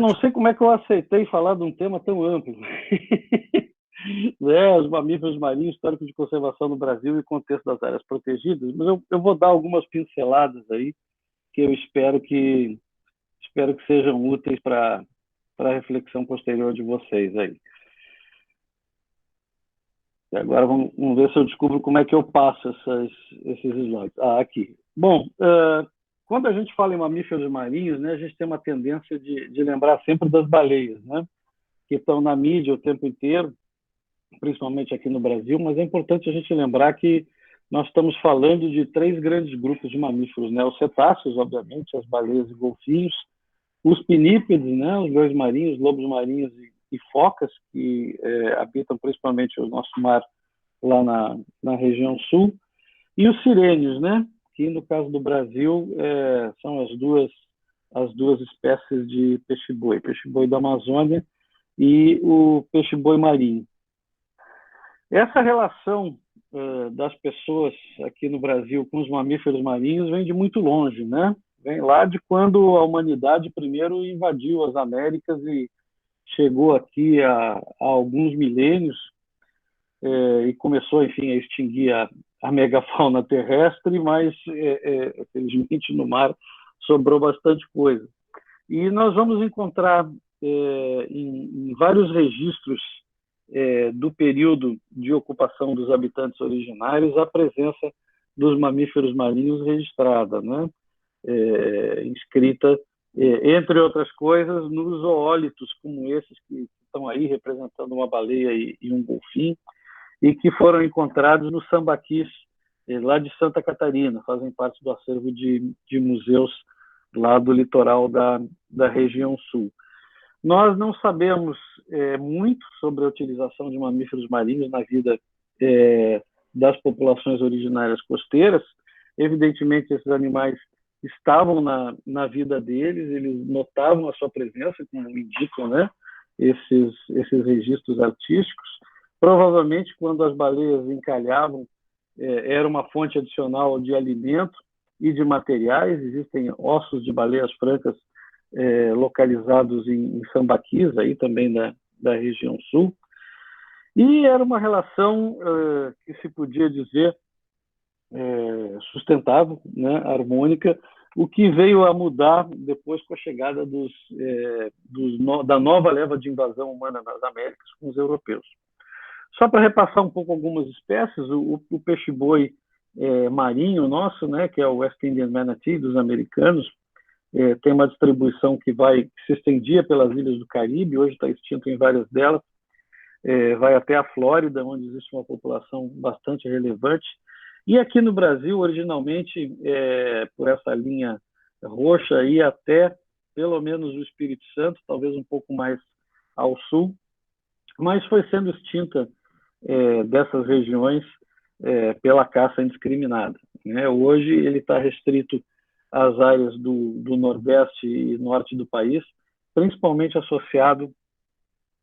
não sei como é que eu aceitei falar de um tema tão amplo. Né? Os mamíferos marinhos, histórico de conservação no Brasil e contexto das áreas protegidas, mas eu vou dar algumas pinceladas aí que eu espero que sejam úteis para a reflexão posterior de vocês aí. E agora vamos ver se eu descubro como é que eu passo esses slides. Aqui. Bom, quando a gente fala em mamíferos marinhos, né, a gente tem uma tendência de lembrar sempre das baleias, né, que estão na mídia o tempo inteiro, principalmente aqui no Brasil, mas é importante a gente lembrar que nós estamos falando de 3 grandes grupos de mamíferos, né, os cetáceos, obviamente, as baleias e golfinhos, os pinípedes, né, os leões marinhos, lobos marinhos e focas, que habitam principalmente o nosso mar lá na região sul, e os sirênios, né, que no caso do Brasil são as duas espécies de peixe-boi da Amazônia e o peixe-boi marinho. Essa relação das pessoas aqui no Brasil com os mamíferos marinhos vem de muito longe, né? Vem lá de quando a humanidade primeiro invadiu as Américas e chegou aqui há alguns milênios e começou, enfim, a extinguir a megafauna terrestre, mas, felizmente, no mar sobrou bastante coisa. E nós vamos encontrar em vários registros do período de ocupação dos habitantes originários a presença dos mamíferos marinhos registrada, né? Inscrita, entre outras coisas, nos zoólitos como esses que estão aí representando uma baleia e um golfinho, e que foram encontrados no sambaquis, lá de Santa Catarina, fazem parte do acervo de museus lá do litoral da região sul. Nós não sabemos muito sobre a utilização de mamíferos marinhos na vida das populações originárias costeiras. Evidentemente, esses animais estavam na vida deles, eles notavam a sua presença, como indicam, né, esses registros artísticos. Provavelmente, quando as baleias encalhavam, era uma fonte adicional de alimento e de materiais. Existem ossos de baleias francas localizados em sambaquis, aí também da região sul. E era uma relação que se podia dizer sustentável, né, harmônica, o que veio a mudar depois com a chegada da nova leva de invasão humana nas Américas com os europeus. Só para repassar um pouco algumas espécies, o peixe-boi marinho nosso, né, que é o West Indian Manatee dos americanos, tem uma distribuição que se estendia pelas ilhas do Caribe, hoje está extinto em várias delas, vai até a Flórida, onde existe uma população bastante relevante. E aqui no Brasil, originalmente, por essa linha roxa, ia até pelo menos o Espírito Santo, talvez um pouco mais ao sul, mas foi sendo extinta dessas regiões pela caça indiscriminada, né? Hoje ele está restrito às áreas do Nordeste e Norte do país, principalmente associado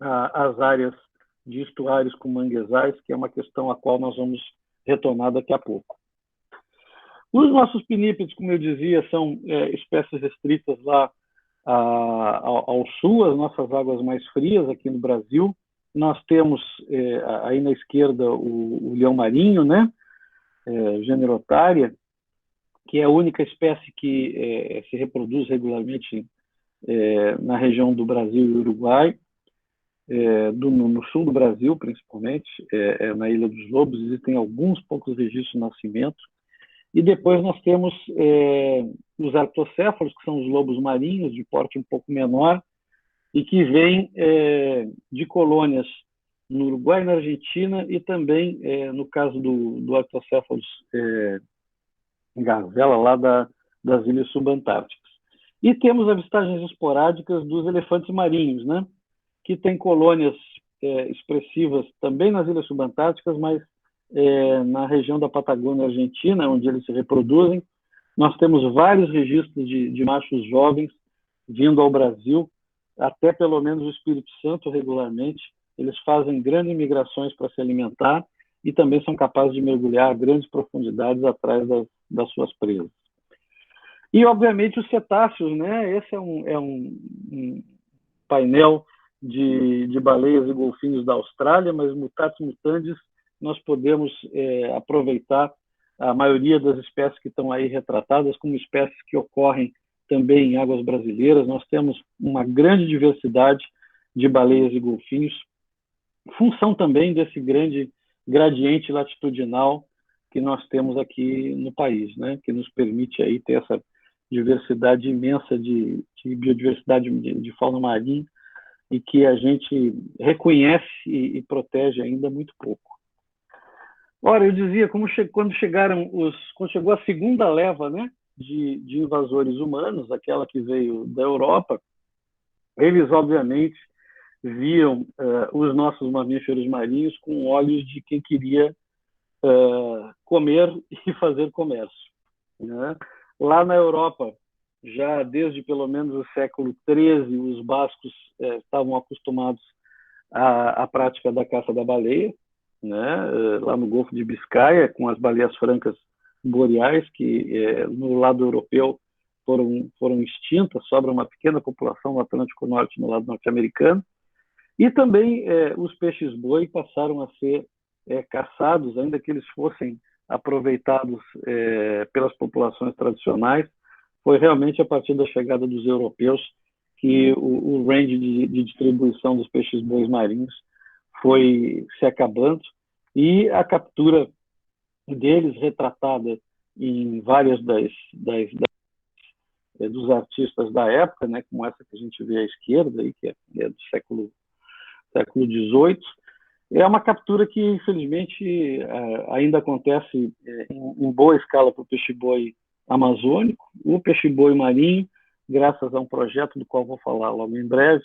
às áreas de estuários com manguezais, que é uma questão a qual nós vamos retornar daqui a pouco. Os nossos pinípedes, como eu dizia, são espécies restritas lá ao sul, as nossas águas mais frias aqui no Brasil. Nós temos aí na esquerda o leão marinho, né? Gênero Otária, que é a única espécie que se reproduz regularmente na região do Brasil e Uruguai, no sul do Brasil, principalmente, na Ilha dos Lobos, existem alguns poucos registros de nascimento. E depois nós temos os arctocéfalos, que são os lobos marinhos, de porte um pouco menor, e que vêm de colônias no Uruguai, na Argentina, e também, no caso do arctocéfalos gazela, lá das ilhas subantárticas. E temos avistagens esporádicas dos elefantes marinhos, né? Que tem colônias expressivas também nas ilhas subantárticas, mas na região da Patagônia Argentina, onde eles se reproduzem. Nós temos vários registros de machos jovens vindo ao Brasil, até pelo menos o Espírito Santo regularmente. Eles fazem grandes migrações para se alimentar e também são capazes de mergulhar a grandes profundidades atrás das suas presas. E, obviamente, os cetáceos, né? Esse é um painel de baleias e golfinhos da Austrália, mas mutatis mutandis nós podemos aproveitar a maioria das espécies que estão aí retratadas como espécies que ocorrem também em águas brasileiras. Nós temos uma grande diversidade de baleias e golfinhos, função também desse grande gradiente latitudinal que nós temos aqui no país, né? Que nos permite aí ter essa diversidade imensa de biodiversidade de fauna marinha e que a gente reconhece e protege ainda muito pouco. Ora, eu dizia, quando chegou a segunda leva, né, de invasores humanos, aquela que veio da Europa, eles, obviamente, viam os nossos mamíferos marinhos com olhos de quem queria comer e fazer comércio, né? Lá na Europa, já desde pelo menos o século XIII, os bascos estavam acostumados à prática da caça da baleia, né? Lá no Golfo de Biscaia, com as baleias francas boreais, que no lado europeu foram extintas, sobra uma pequena população no Atlântico Norte, no lado norte-americano. E também os peixes-boi passaram a ser caçados, ainda que eles fossem aproveitados pelas populações tradicionais. Foi realmente a partir da chegada dos europeus que o range de distribuição dos peixes-bois marinhos foi se acabando, e a captura deles, retratada em várias dos artistas da época, né, como essa que a gente vê à esquerda, aí, que é do século XVIII, é uma captura que, infelizmente, ainda acontece em boa escala para o peixe-boi amazônico. O peixe-boi marinho, graças a um projeto do qual vou falar logo em breve,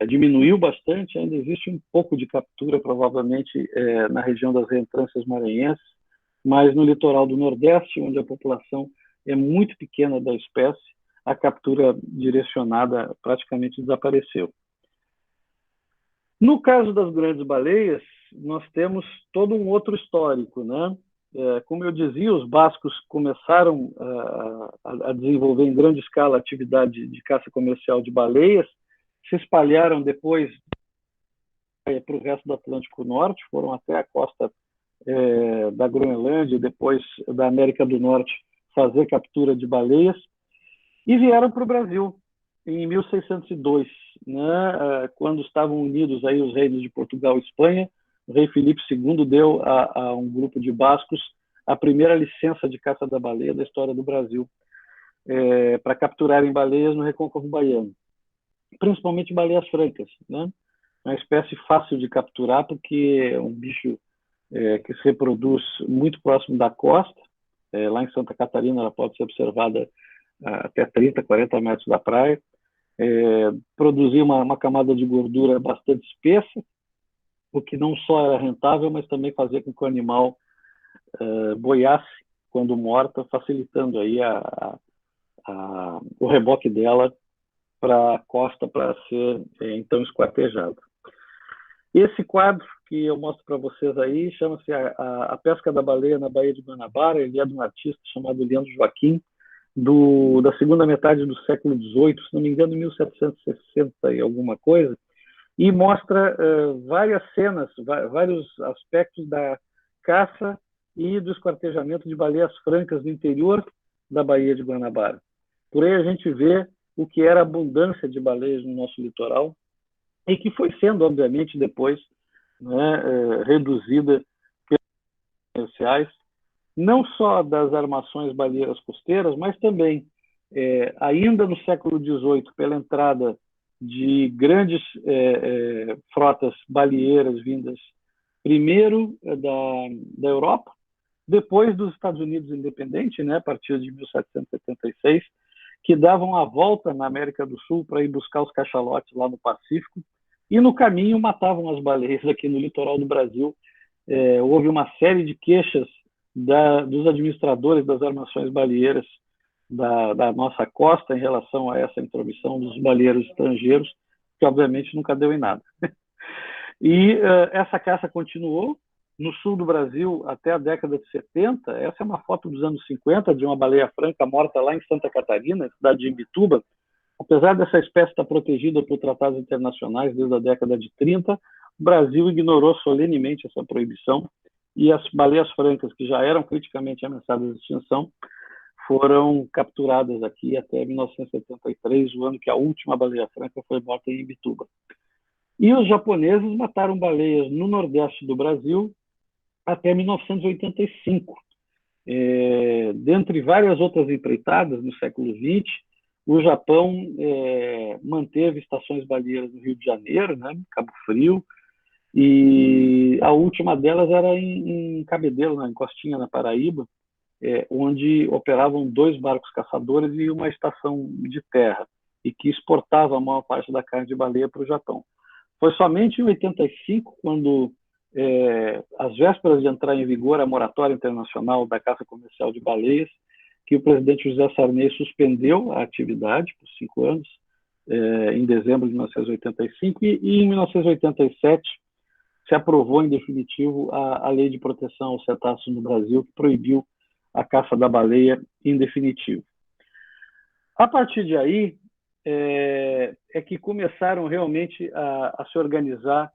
diminuiu bastante. Ainda existe um pouco de captura, provavelmente, na região das reentrâncias maranhenses, mas no litoral do Nordeste, onde a população é muito pequena da espécie, a captura direcionada praticamente desapareceu. No caso das grandes baleias, nós temos todo um outro histórico, né? Como eu dizia, os bascos começaram a desenvolver em grande escala a atividade de caça comercial de baleias, se espalharam depois para o resto do Atlântico Norte, foram até a costa da Groenlândia, depois da América do Norte, fazer captura de baleias, e vieram para o Brasil em 1602, né, quando estavam unidos aí os reinos de Portugal e Espanha. O rei Filipe II deu a um grupo de bascos a primeira licença de caça da baleia da história do Brasil, para capturarem baleias no Recôncavo Baiano, principalmente baleias francas, né? Uma espécie fácil de capturar, porque é um bicho que se reproduz muito próximo da costa. Lá em Santa Catarina ela pode ser observada até 30, 40 metros da praia. Produzir uma camada de gordura bastante espessa, o que não só era rentável, mas também fazia com que o animal boiasse quando morta, facilitando aí o reboque dela para a costa para ser então esquartejado. Esse quadro que eu mostro para vocês aí chama-se a Pesca da Baleia na Baía de Guanabara. Ele é de um artista chamado Leandro Joaquim, da segunda metade do século XVIII, se não me engano, 1760 e alguma coisa, e mostra várias cenas, vários aspectos da caça e do esquartejamento de baleias francas no interior da Baía de Guanabara. Por aí a gente vê o que era a abundância de baleias no nosso litoral e que foi sendo, obviamente, depois, né, reduzida pelos comerciais, não só das armações baleeiras costeiras, mas também, ainda no século XVIII, pela entrada de grandes frotas baleeiras vindas primeiro da Europa, depois dos Estados Unidos independentes, né, a partir de 1776, que davam a volta na América do Sul para ir buscar os cachalotes lá no Pacífico, e no caminho matavam as baleias aqui no litoral do Brasil. Houve uma série de queixas dos administradores das armações baleeiras da nossa costa em relação a essa intromissão dos baleeiros estrangeiros, que obviamente nunca deu em nada. E essa caça continuou no sul do Brasil até a década de 70. Essa é uma foto dos anos 50 de uma baleia franca morta lá em Santa Catarina, cidade de Imbituba, Apesar dessa espécie estar protegida por tratados internacionais desde a década de 30, o Brasil ignorou solenemente essa proibição e as baleias francas, que já eram criticamente ameaçadas de extinção, foram capturadas aqui até 1973, o ano que a última baleia franca foi morta em Imbituba. E os japoneses mataram baleias no nordeste do Brasil até 1985. Dentre várias outras empreitadas no século XX, o Japão manteve estações baleias no Rio de Janeiro, né, Cabo Frio, e a última delas era em Cabedelo, na Encostinha, na Paraíba, onde operavam 2 barcos caçadores e uma estação de terra, e que exportava a maior parte da carne de baleia para o Japão. Foi somente em 85, quando, às vésperas de entrar em vigor a moratória internacional da caça comercial de baleias, que o presidente José Sarney suspendeu a atividade por 5 anos, em dezembro de 1985, e em 1987 se aprovou em definitivo a Lei de Proteção aos Cetáceos no Brasil, que proibiu a caça da baleia em definitivo. A partir de aí, que começaram realmente a se organizar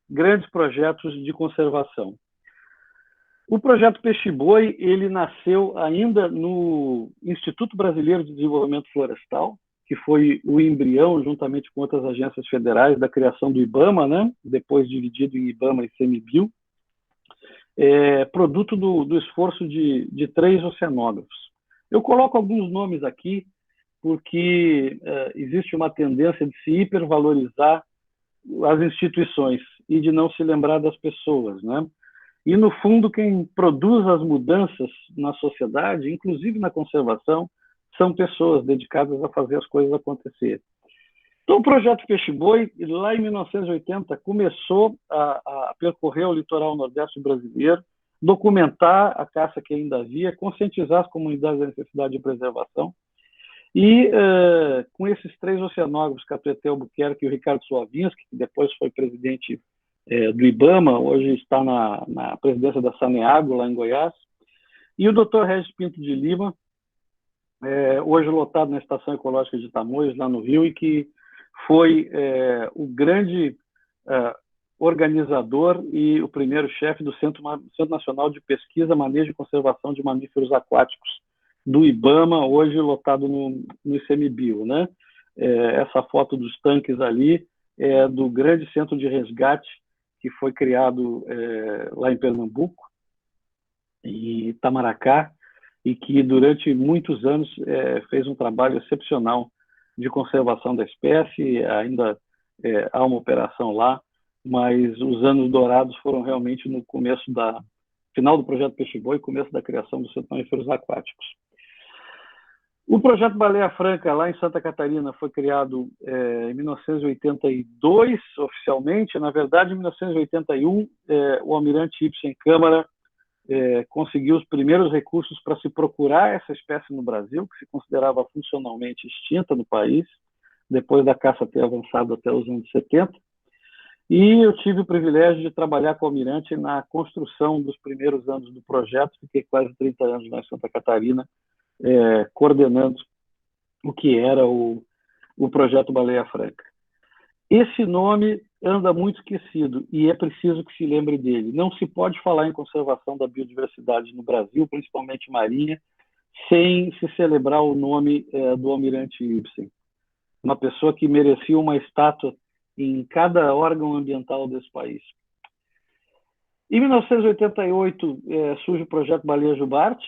grandes projetos de conservação. O projeto Peixe-Boi, ele nasceu ainda no Instituto Brasileiro de Desenvolvimento Florestal, que foi o embrião, juntamente com outras agências federais, da criação do IBAMA, né? Depois dividido em IBAMA e CEMIBio, produto do esforço de 3 oceanógrafos. Eu coloco alguns nomes aqui, porque existe uma tendência de se hipervalorizar as instituições e de não se lembrar das pessoas, né? E, no fundo, quem produz as mudanças na sociedade, inclusive na conservação, são pessoas dedicadas a fazer as coisas acontecerem. Então, o projeto Peixe-Boi, lá em 1980, começou a percorrer o litoral nordeste brasileiro, documentar a caça que ainda havia, conscientizar as comunidades da necessidade de preservação. E, com esses 3 oceanógrafos, Catetê Albuquerque e o Ricardo Suavinski, que depois foi presidente do IBAMA, hoje está na presidência da Saneago, lá em Goiás, e o Dr. Regis Pinto de Lima, hoje lotado na Estação Ecológica de Tamoios, lá no Rio, e que foi o grande organizador e o primeiro chefe do Centro Nacional de Pesquisa, Manejo e Conservação de Mamíferos Aquáticos, do IBAMA, hoje lotado no ICMBio, né? Essa foto dos tanques ali é do grande centro de resgate que foi criado lá em Pernambuco, em Itamaracá, e que durante muitos anos fez um trabalho excepcional de conservação da espécie. Ainda há uma operação lá, mas os anos dourados foram realmente no final do projeto Peixe-Boi e começo da criação do Centro de Mamíferos Aquáticos. O projeto Baleia Franca, lá em Santa Catarina, foi criado em 1982, oficialmente. Na verdade, em 1981, o almirante Ibsen Câmara conseguiu os primeiros recursos para se procurar essa espécie no Brasil, que se considerava funcionalmente extinta no país, depois da caça ter avançado até os anos 70. E eu tive o privilégio de trabalhar com o almirante na construção dos primeiros anos do projeto. Fiquei quase 30 anos lá em Santa Catarina, coordenando o que era o projeto Baleia Franca. Esse nome anda muito esquecido e é preciso que se lembre dele. Não se pode falar em conservação da biodiversidade no Brasil, principalmente marinha, sem se celebrar o nome do almirante Ibsen, uma pessoa que merecia uma estátua em cada órgão ambiental desse país. Em 1988 surge o projeto Baleia Jubarte,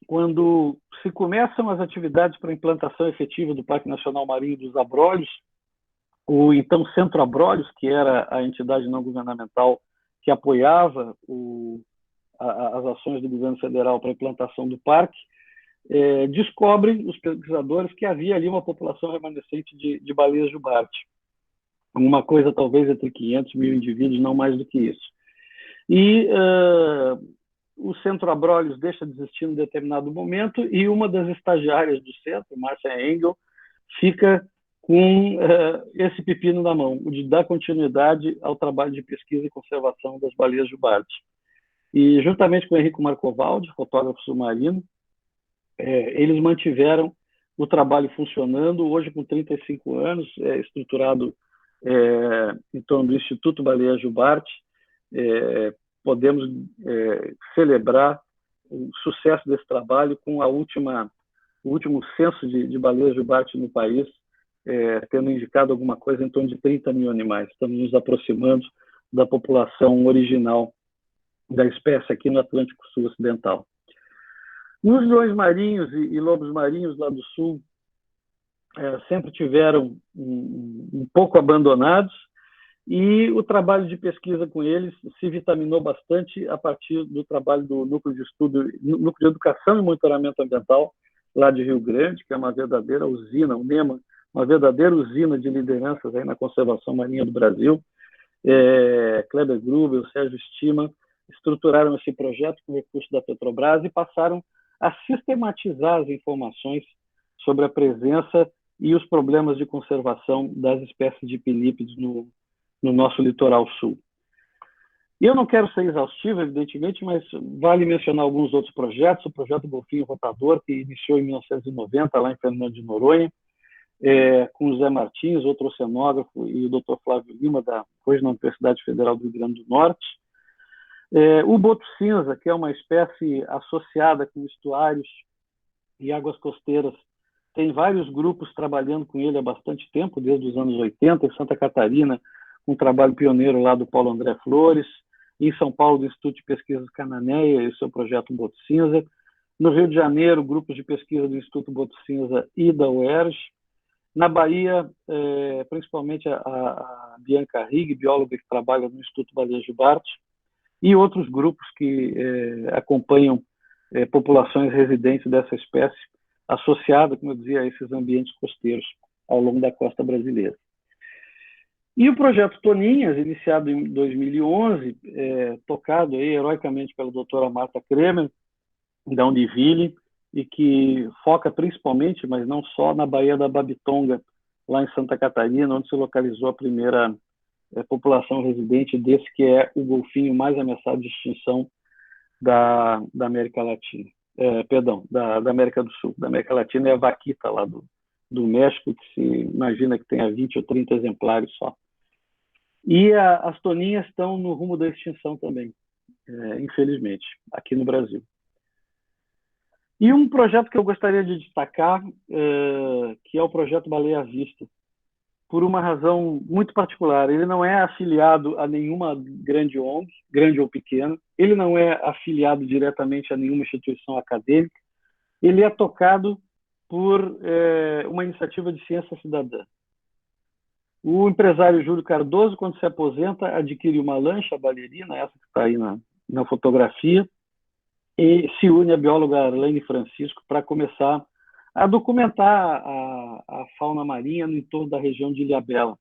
quando se começam as atividades para a implantação efetiva do Parque Nacional Marinho dos Abrolhos. O então Centro Abrolhos, que era a entidade não governamental que apoiava as ações do governo federal para a implantação do parque, descobrem os pesquisadores que havia ali uma população remanescente de baleias jubarte. Uma coisa talvez entre 500 mil indivíduos, não mais do que isso. E o Centro Abrolhos deixa de existir em determinado momento e uma das estagiárias do centro, Márcia Engel, fica com esse pepino na mão, o de dar continuidade ao trabalho de pesquisa e conservação das baleias jubarte. E, juntamente com o Henrico Marcovaldi, fotógrafo submarino, eles mantiveram o trabalho funcionando, hoje com 35 anos, estruturado em torno do Instituto Baleia Jubarte. Podemos celebrar o sucesso desse trabalho com o último censo de Baleia Jubarte no país, tendo indicado alguma coisa em torno de 30 mil animais. Estamos nos aproximando da população original da espécie aqui no Atlântico Sul Ocidental. Os leões marinhos e lobos marinhos lá do sul sempre tiveram um pouco abandonados, e o trabalho de pesquisa com eles se vitaminou bastante a partir do trabalho do Núcleo de Educação e Monitoramento Ambiental, lá de Rio Grande, que é uma verdadeira usina, o NEMA, uma verdadeira usina de lideranças aí na conservação marinha do Brasil. Kleber Gruber, o Sérgio Stima, estruturaram esse projeto com recursos da Petrobras e passaram a sistematizar as informações sobre a presença e os problemas de conservação das espécies de pinípedes no nosso litoral sul. E eu não quero ser exaustivo, evidentemente, mas vale mencionar alguns outros projetos. O projeto Golfinho Rotador, que iniciou em 1990, lá em Fernando de Noronha, com o Zé Martins, outro oceanógrafo, e o Dr. Flávio Lima, hoje na Universidade Federal do Rio Grande do Norte. O boto cinza, que é uma espécie associada com estuários e águas costeiras, tem vários grupos trabalhando com ele há bastante tempo, desde os anos 80, em Santa Catarina, um trabalho pioneiro lá do Paulo André Flores, em São Paulo, do Instituto de Pesquisas Cananéia e o seu projeto Boto Cinza, no Rio de Janeiro, grupos de pesquisa do Instituto Boto Cinza e da UERJ, na Bahia, principalmente a Bianca Rigg, bióloga que trabalha no Instituto Baleia Jubarte, e outros grupos que acompanham populações residentes dessa espécie, associada, como eu dizia, a esses ambientes costeiros ao longo da costa brasileira. E o projeto Toninhas, iniciado em 2011, tocado aí, heroicamente pela doutora Marta Kremer, da Univille, e que foca principalmente, mas não só, na Baía da Babitonga, lá em Santa Catarina, onde se localizou a primeira população residente desse, que é o golfinho mais ameaçado de extinção da América Latina. Da América do Sul. Da América Latina é a vaquita lá do México, que se imagina que tenha 20 ou 30 exemplares só. E as toninhas estão no rumo da extinção também, infelizmente, aqui no Brasil. E um projeto que eu gostaria de destacar, que é o projeto Baleia à Vista, por uma razão muito particular. Ele não é afiliado a nenhuma grande ONG, grande ou pequena, ele não é afiliado diretamente a nenhuma instituição acadêmica, ele é tocado por uma iniciativa de ciência cidadã. O empresário Júlio Cardoso, quando se aposenta, adquire uma lancha baleirina, essa que está aí na fotografia, e se une à bióloga Arlene Francisco para começar a documentar a fauna marinha no entorno da região de Ilhabela.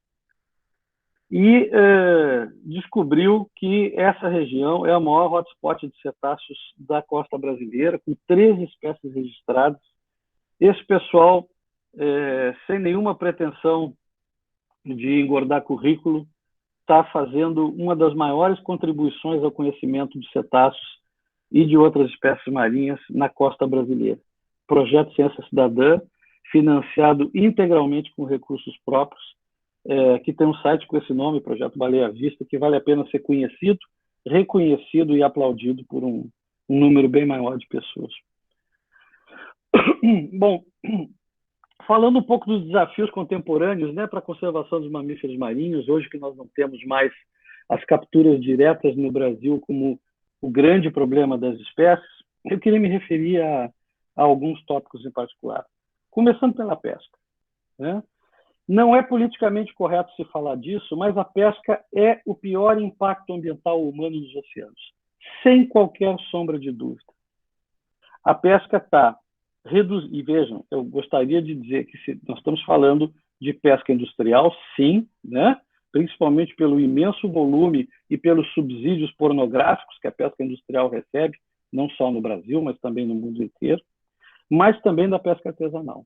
E descobriu que essa região é o maior hotspot de cetáceos da costa brasileira, com 13 espécies registradas. Esse pessoal, sem nenhuma pretensão de engordar currículo, está fazendo uma das maiores contribuições ao conhecimento de cetáceos e de outras espécies marinhas na costa brasileira. Projeto Ciência Cidadã, financiado integralmente com recursos próprios, que tem um site com esse nome, Projeto Baleia à Vista, que vale a pena ser conhecido, reconhecido e aplaudido por um número bem maior de pessoas. Bom, falando um pouco dos desafios contemporâneos, para a conservação dos mamíferos marinhos, hoje que nós não temos mais as capturas diretas no Brasil como o grande problema das espécies, eu queria me referir a alguns tópicos em particular. Começando pela pesca. Não é politicamente correto se falar disso, mas a pesca é o pior impacto ambiental humano nos oceanos, sem qualquer sombra de dúvida. A pesca está reduzida, e vejam, eu gostaria de dizer que nós estamos falando de pesca industrial, sim, principalmente pelo imenso volume e pelos subsídios pornográficos que a pesca industrial recebe, não só no Brasil, mas também no mundo inteiro, mas também da pesca artesanal,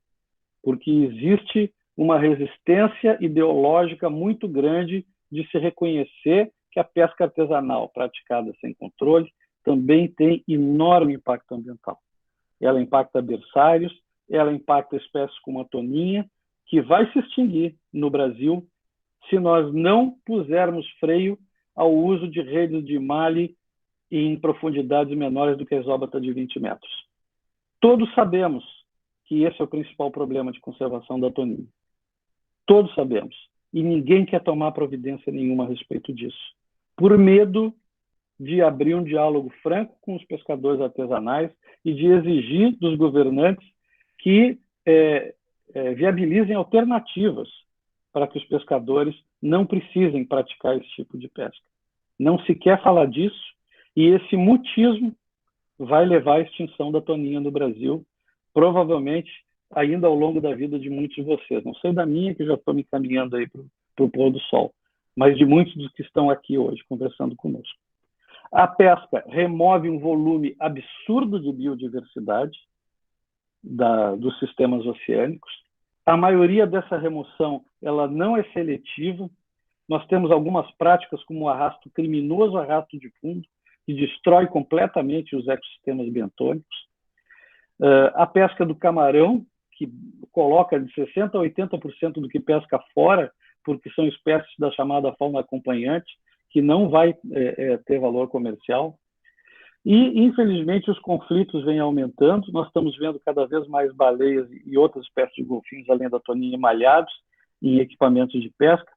porque existe uma resistência ideológica muito grande de se reconhecer que a pesca artesanal praticada sem controle também tem enorme impacto ambiental. Ela impacta berçários, ela impacta espécies como a toninha, que vai se extinguir no Brasil se nós não pusermos freio ao uso de redes de malhe em profundidades menores do que a exóbata de 20 metros. Todos sabemos que esse é o principal problema de conservação da toninha. Todos sabemos. E ninguém quer tomar providência nenhuma a respeito disso, por medo de abrir um diálogo franco com os pescadores artesanais e de exigir dos governantes que viabilizem alternativas para que os pescadores não precisem praticar esse tipo de pesca. Não se quer falar disso, e esse mutismo vai levar à extinção da toninha no Brasil, provavelmente ainda ao longo da vida de muitos de vocês. Não sei da minha, que já estou me encaminhando aí para o pôr do sol, mas de muitos dos que estão aqui hoje conversando conosco. A pesca remove um volume absurdo de biodiversidade dos sistemas oceânicos. A maioria dessa remoção ela não é seletiva. Nós temos algumas práticas como o arrasto criminoso, arrasto de fundo, que destrói completamente os ecossistemas bentônicos. A pesca do camarão, que coloca de 60% a 80% do que pesca fora, porque são espécies da chamada fauna acompanhante, que não vai ter valor comercial. E, infelizmente, os conflitos vêm aumentando. Nós estamos vendo cada vez mais baleias e outras espécies de golfinhos, além da toninha, malhados em equipamentos de pesca.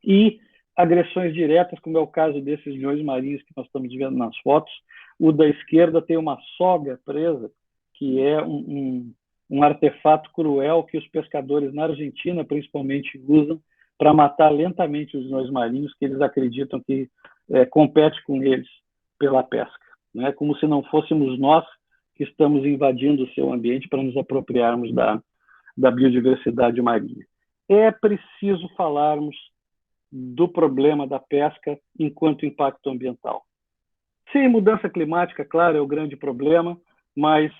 E agressões diretas, como é o caso desses leões marinhos que nós estamos vendo nas fotos. O da esquerda tem uma soga presa, que é um artefato cruel que os pescadores na Argentina, principalmente, usam para matar lentamente os leões marinhos, que eles acreditam que compete com eles pela pesca. Né? Como se não fôssemos nós que estamos invadindo o seu ambiente para nos apropriarmos da biodiversidade marinha. É preciso falarmos do problema da pesca enquanto impacto ambiental. Sim, mudança climática, claro, é o grande problema, mas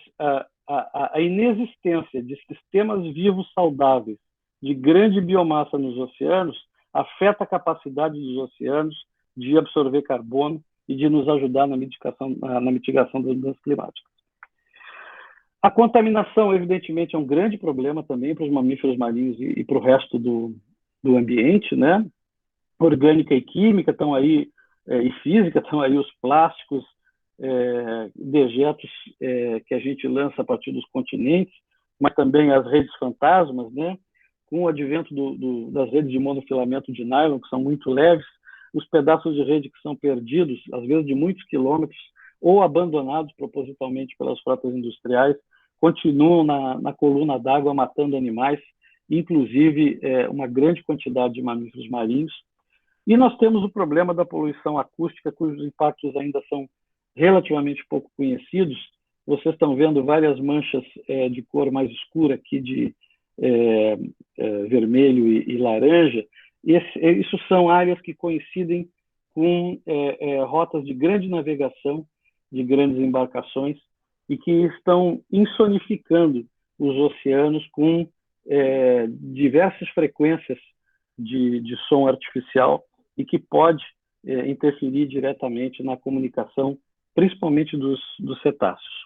a inexistência de sistemas vivos saudáveis de grande biomassa nos oceanos afeta a capacidade dos oceanos de absorver carbono e de nos ajudar na mitigação das mudanças climáticas. A contaminação, evidentemente, é um grande problema também para os mamíferos marinhos e para o resto do ambiente, né? Orgânica e química estão aí, e física estão aí os plásticos, dejetos que a gente lança a partir dos continentes, mas também as redes fantasmas, né? Com o advento das redes de monofilamento de nylon, que são muito leves, os pedaços de rede que são perdidos, às vezes de muitos quilômetros, ou abandonados propositalmente pelas frotas industriais, continuam na coluna d'água matando animais, inclusive uma grande quantidade de mamíferos marinhos. E nós temos o problema da poluição acústica, cujos impactos ainda são relativamente pouco conhecidos. Vocês estão vendo várias manchas de cor mais escura aqui, de vermelho e laranja. Isso são áreas que coincidem com rotas de grande navegação, de grandes embarcações, e que estão insonificando os oceanos com diversas frequências de som artificial e que pode interferir diretamente na comunicação, principalmente dos cetáceos.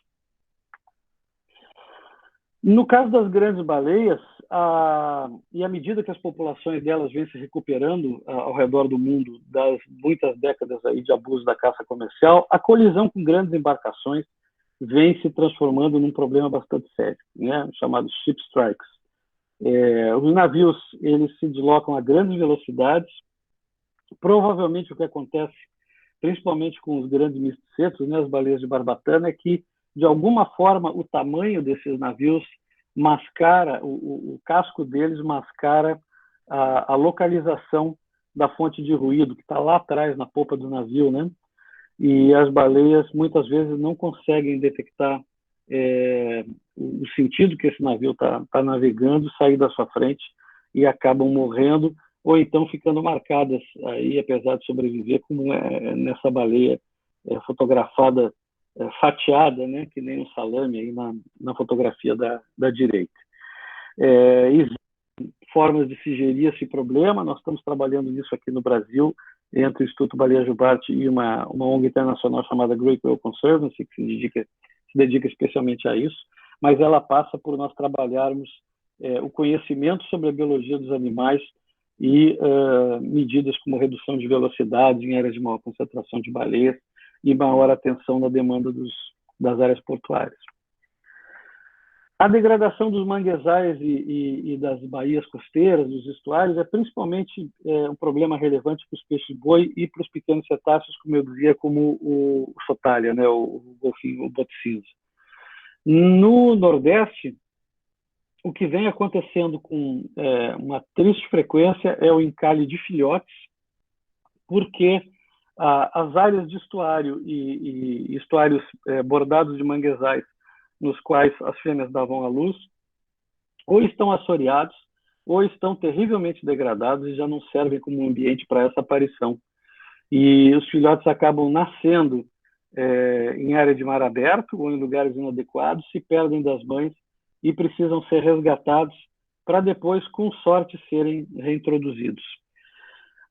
No caso das grandes baleias, e à medida que as populações delas vêm se recuperando ao redor do mundo das muitas décadas aí de abuso da caça comercial, a colisão com grandes embarcações vem se transformando num problema bastante sério, né, chamado ship strikes. Os navios eles se deslocam a grandes velocidades. Provavelmente o que acontece, principalmente com os grandes misticetos, né, as baleias de barbatana, é que, de alguma forma, o tamanho desses navios mascara, o casco deles mascara a localização da fonte de ruído, que está lá atrás, na popa do navio, né? E as baleias, muitas vezes, não conseguem detectar o sentido que esse navio está navegando, sair da sua frente e acabam morrendo, ou então ficando marcadas, aí, apesar de sobreviver, como nessa baleia fotografada, fatiada, né, que nem um salame aí na fotografia da direita. Existem formas de se gerir esse problema. Nós estamos trabalhando nisso aqui no Brasil, entre o Instituto Baleia Jubarte e uma ONG internacional chamada Great Whale Conservancy, que se dedica especialmente a isso. mas ela passa por nós trabalharmos o conhecimento sobre a biologia dos animais e medidas como redução de velocidade em áreas de maior concentração de baleias e maior atenção na demanda das áreas portuárias. A degradação dos manguezais e das baías costeiras, dos estuários, é principalmente um problema relevante para os peixes-boi e para os pequenos cetáceos, como eu dizia, como o sotália, né, o golfinho, o boto cinza. No Nordeste, o que vem acontecendo com uma triste frequência é o encalhe de filhotes, porque as áreas de estuário e estuários bordados de manguezais, nos quais as fêmeas davam à luz, ou estão assoreados, ou estão terrivelmente degradados e já não servem como ambiente para essa aparição. E os filhotes acabam nascendo em área de mar aberto ou em lugares inadequados, se perdem das mães e precisam ser resgatados para depois, com sorte, serem reintroduzidos.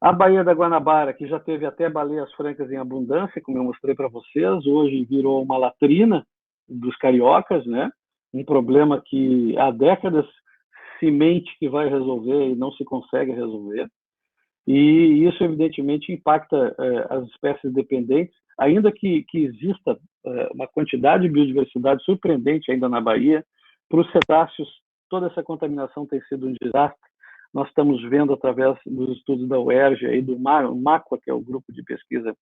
A Baía da Guanabara, que já teve até baleias francas em abundância, como eu mostrei para vocês, hoje virou uma latrina dos cariocas, né? Um problema que há décadas se mente que vai resolver e não se consegue resolver. E isso, evidentemente, impacta as espécies dependentes, ainda que exista uma quantidade de biodiversidade surpreendente ainda na Bahia. Para os cetáceos, toda essa contaminação tem sido um desastre. Nós estamos vendo, através dos estudos da UERJ e do MACUA, que é o grupo de pesquisa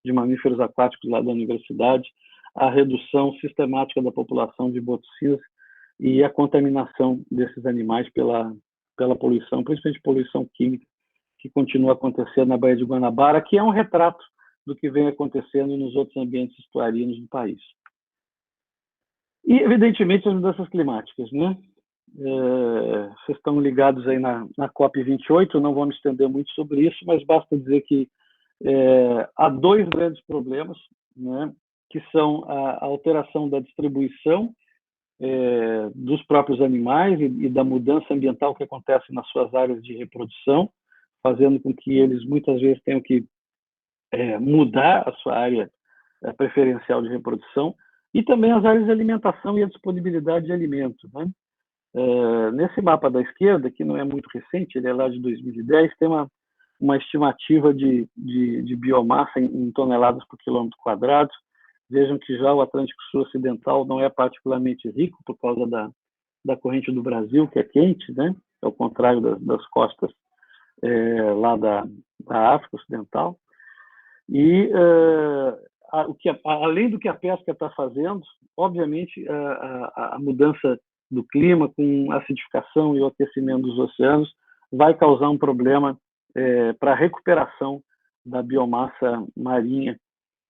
de mamíferos aquáticos lá da universidade, a redução sistemática da população de boto cinza e a contaminação desses animais pela poluição, principalmente poluição química, que continua acontecendo na Baía de Guanabara, que é um retrato do que vem acontecendo nos outros ambientes estuarinos do país. E, evidentemente, as mudanças climáticas, né? Vocês estão ligados aí na COP28, não vou me estender muito sobre isso, mas basta dizer que há dois grandes problemas, né, que são a alteração da distribuição dos próprios animais e da mudança ambiental que acontece nas suas áreas de reprodução, fazendo com que eles muitas vezes tenham que mudar a sua área preferencial de reprodução, e também as áreas de alimentação e a disponibilidade de alimento, né? Nesse mapa da esquerda, que não é muito recente, ele é lá de 2010, tem uma estimativa de biomassa em toneladas por quilômetro quadrado. Vejam que já o Atlântico Sul Ocidental não é particularmente rico por causa da corrente do Brasil, que é quente, né? Ao contrário das costas lá da África Ocidental. E além do que a pesca está fazendo, obviamente a mudança do clima com a acidificação e o aquecimento dos oceanos vai causar um problema para a recuperação da biomassa marinha,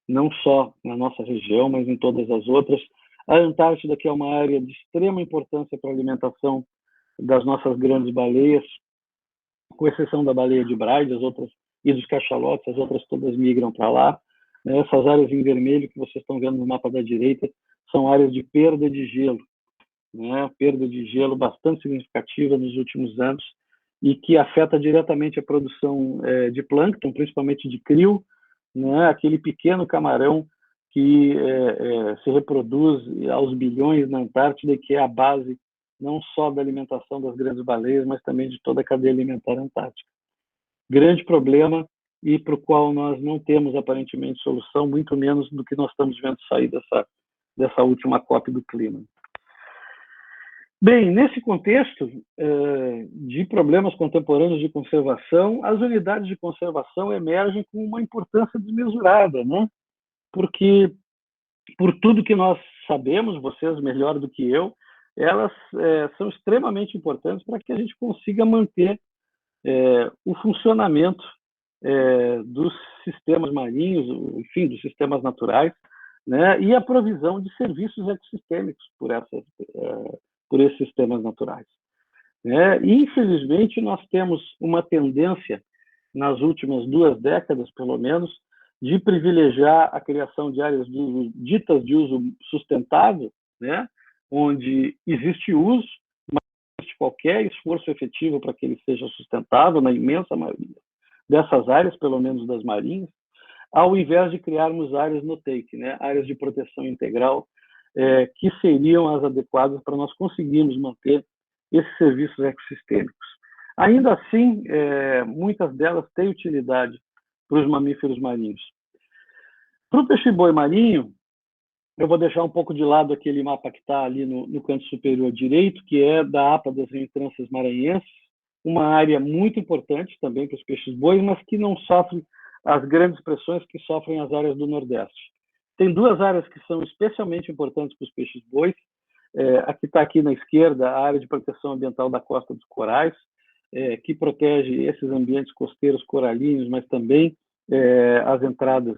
não só na nossa região, mas em todas as outras. A Antártida, que é uma área de extrema importância para a alimentação das nossas grandes baleias, com exceção da baleia de Braide, as outras, e dos cachalotes, as outras todas migram para lá. Essas áreas em vermelho que vocês estão vendo no mapa da direita são áreas de perda de gelo, né? Perda de gelo bastante significativa nos últimos anos e que afeta diretamente a produção de plâncton, principalmente de krill, né? Aquele pequeno camarão que se reproduz aos bilhões na Antártida e que é a base não só da alimentação das grandes baleias, mas também de toda a cadeia alimentar antártica. Grande problema e para o qual nós não temos aparentemente solução, muito menos do que nós estamos vendo sair dessa última COP do clima. Bem, nesse contexto de problemas contemporâneos de conservação, as unidades de conservação emergem com uma importância desmesurada, né? Porque, por tudo que nós sabemos, vocês melhor do que eu, elas são extremamente importantes para que a gente consiga manter o funcionamento dos sistemas marinhos, enfim, dos sistemas naturais, né, e a provisão de serviços ecossistêmicos por esses sistemas naturais. E, infelizmente, nós temos uma tendência, nas últimas 2 décadas, pelo menos, de privilegiar a criação de áreas ditas de uso sustentável, né, onde existe uso, mas não existe qualquer esforço efetivo para que ele seja sustentável, na imensa maioria dessas áreas, pelo menos das marinhas, ao invés de criarmos áreas no take, né? Áreas de proteção integral, que seriam as adequadas para nós conseguirmos manter esses serviços ecossistêmicos. Ainda assim, muitas delas têm utilidade para os mamíferos marinhos. Para o peixe-boi marinho, eu vou deixar um pouco de lado aquele mapa que está ali no canto superior direito, que é da APA das Reentranças Maranhenses, uma área muito importante também para os peixes-bois, mas que não sofre as grandes pressões que sofrem as áreas do Nordeste. Tem duas áreas que são especialmente importantes para os peixes-bois. Aqui está aqui na esquerda a área de proteção ambiental da Costa dos Corais, que protege esses ambientes costeiros coralinos, mas também as entradas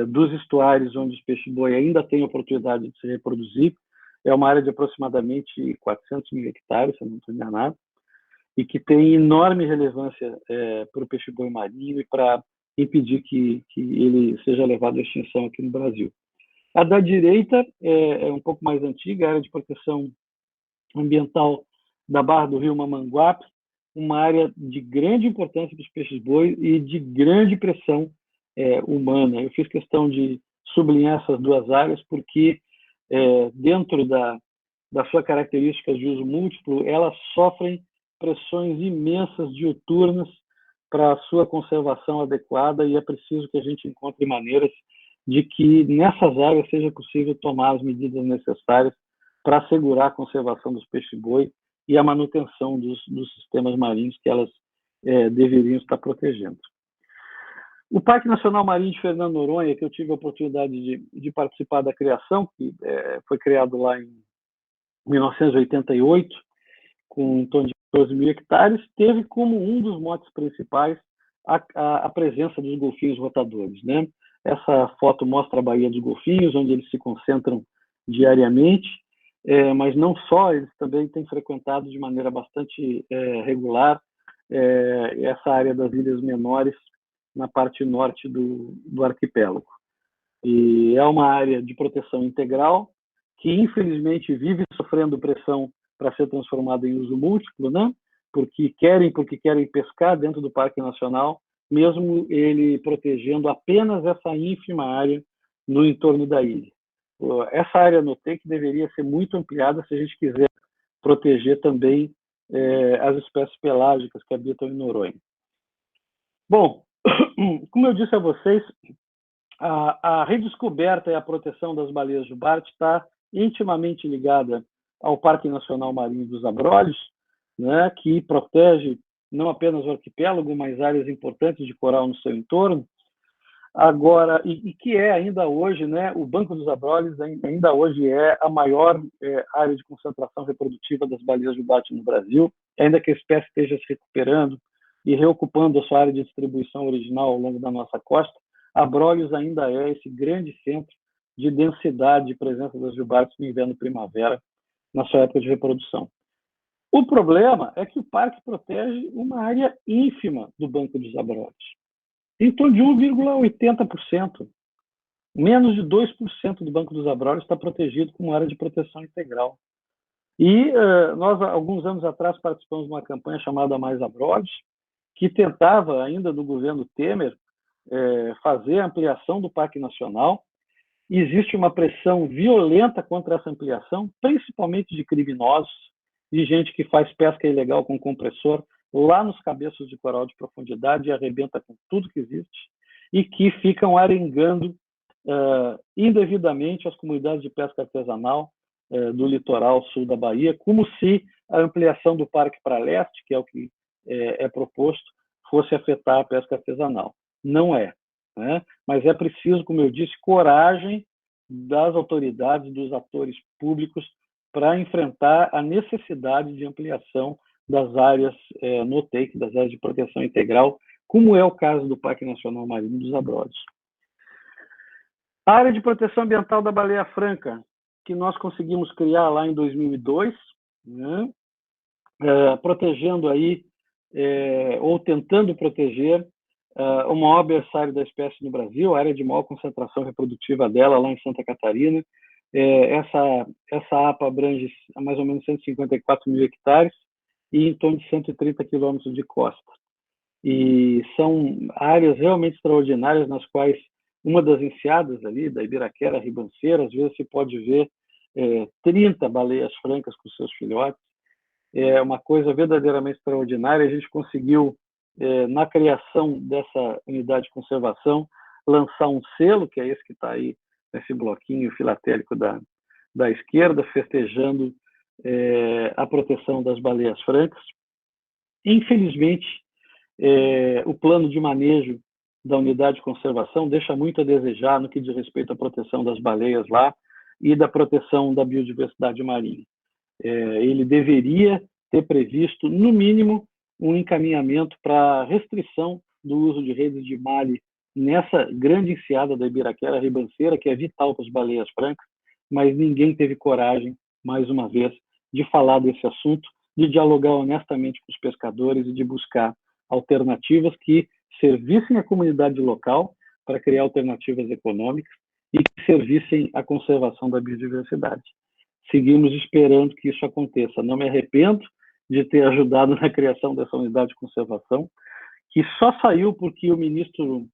dos estuários onde os peixes-boi ainda têm oportunidade de se reproduzir. É uma área de aproximadamente 400 mil hectares, se eu não estou enganado, e que tem enorme relevância para o peixe-boi marinho e para impedir que ele seja levado à extinção aqui no Brasil. A da direita é um pouco mais antiga, a área de proteção ambiental da Barra do Rio Mamanguape, uma área de grande importância para os peixes-boi e de grande pressão humana. Eu fiz questão de sublinhar essas duas áreas porque, dentro da sua característica de uso múltiplo, elas sofrem pressões imensas diuturnas para a sua conservação adequada, e é preciso que a gente encontre maneiras de que nessas áreas seja possível tomar as medidas necessárias para assegurar a conservação dos peixes-boi e a manutenção dos sistemas marinhos que elas deveriam estar protegendo. O Parque Nacional Marinho de Fernando Noronha, que eu tive a oportunidade de participar da criação, que foi criado lá em 1988, com em torno de 12 mil hectares, teve como um dos motes principais a presença dos golfinhos rotadores, né? Essa foto mostra a Baía dos Golfinhos, onde eles se concentram diariamente, mas não só, eles também têm frequentado de maneira bastante regular essa área das ilhas menores na parte norte do arquipélago. E é uma área de proteção integral que, infelizmente, vive sofrendo pressão para ser transformada em uso múltiplo, né? Porque querem pescar dentro do Parque Nacional, mesmo ele protegendo apenas essa ínfima área no entorno da ilha. Essa área no TEC deveria ser muito ampliada se a gente quiser proteger também as espécies pelágicas que habitam em Noronha. Bom, como eu disse a vocês, a redescoberta e a proteção das baleias jubarte está intimamente ligada ao Parque Nacional Marinho dos Abrolhos, né, que protege não apenas o arquipélago, mas áreas importantes de coral no seu entorno. Agora, e que é ainda hoje, né, o Banco dos Abrolhos ainda hoje é a maior área de concentração reprodutiva das baleias jubarte no Brasil, ainda que a espécie esteja se recuperando e reocupando a sua área de distribuição original ao longo da nossa costa, Abrolhos ainda é esse grande centro de densidade de presença das jubartes no inverno e primavera, na sua época de reprodução. O problema é que o parque protege uma área ínfima do Banco dos Abrolhos, em torno de 1,80%. Menos de 2% do Banco dos Abrolhos está protegido como área de proteção integral. E nós, alguns anos atrás, participamos de uma campanha chamada Mais Abrolhos, que tentava, ainda no governo Temer, fazer a ampliação do Parque Nacional. Existe uma pressão violenta contra essa ampliação, principalmente de criminosos, de gente que faz pesca ilegal com compressor lá nos cabeços de coral de profundidade e arrebenta com tudo que existe, e que ficam arengando indevidamente as comunidades de pesca artesanal do litoral sul da Bahia, como se a ampliação do parque para leste, que é o que é proposto, fosse afetar a pesca artesanal. Não é, né? Mas é preciso, como eu disse, coragem das autoridades, dos atores públicos, para enfrentar a necessidade de ampliação das áreas no TEC, das áreas de proteção integral, como é o caso do Parque Nacional Marinho dos Abrolhos. A área de proteção ambiental da Baleia Franca, que nós conseguimos criar lá em 2002, né? Protegendo aí, ou tentando proteger, o maior berçário da espécie no Brasil, a área de maior concentração reprodutiva dela, lá em Santa Catarina. Essa APA abrange mais ou menos 154 mil hectares e em torno de 130 quilômetros de costa. E são áreas realmente extraordinárias, nas quais uma das enseadas ali, da Ibiraquera Ribanceira, às vezes se pode ver 30 baleias francas com seus filhotes. É uma coisa verdadeiramente extraordinária. A gente conseguiu, na criação dessa unidade de conservação, lançar um selo, que é esse que está aí nesse bloquinho filatélico da esquerda, festejando a proteção das baleias francas. Infelizmente, o plano de manejo da unidade de conservação deixa muito a desejar no que diz respeito à proteção das baleias lá e da proteção da biodiversidade marinha. Ele deveria ter previsto, no mínimo, um encaminhamento para restrição do uso de redes de malha nessa grande enseada da Ibiraquera ribanceira, que é vital para as baleias francas, mas ninguém teve coragem, mais uma vez, de falar desse assunto, de dialogar honestamente com os pescadores e de buscar alternativas que servissem à comunidade local para criar alternativas econômicas e que servissem à conservação da biodiversidade. Seguimos esperando que isso aconteça. Não me arrependo de ter ajudado na criação dessa unidade de conservação, que só saiu porque o ministro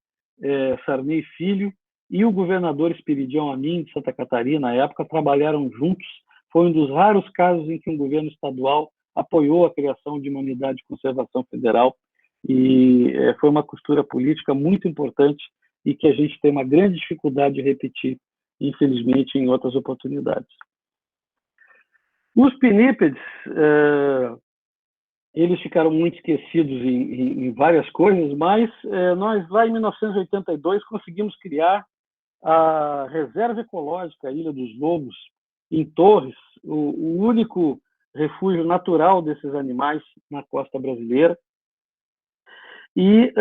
Sarney Filho e o governador Espiridião Amin, de Santa Catarina, na época, trabalharam juntos. Foi um dos raros casos em que um governo estadual apoiou a criação de uma unidade de conservação federal, e foi uma costura política muito importante e que a gente tem uma grande dificuldade de repetir, infelizmente, em outras oportunidades. Os pinípedes, eles ficaram muito esquecidos em várias coisas, mas nós, lá em 1982, conseguimos criar a Reserva Ecológica Ilha dos Lobos, em Torres, o único refúgio natural desses animais na costa brasileira. E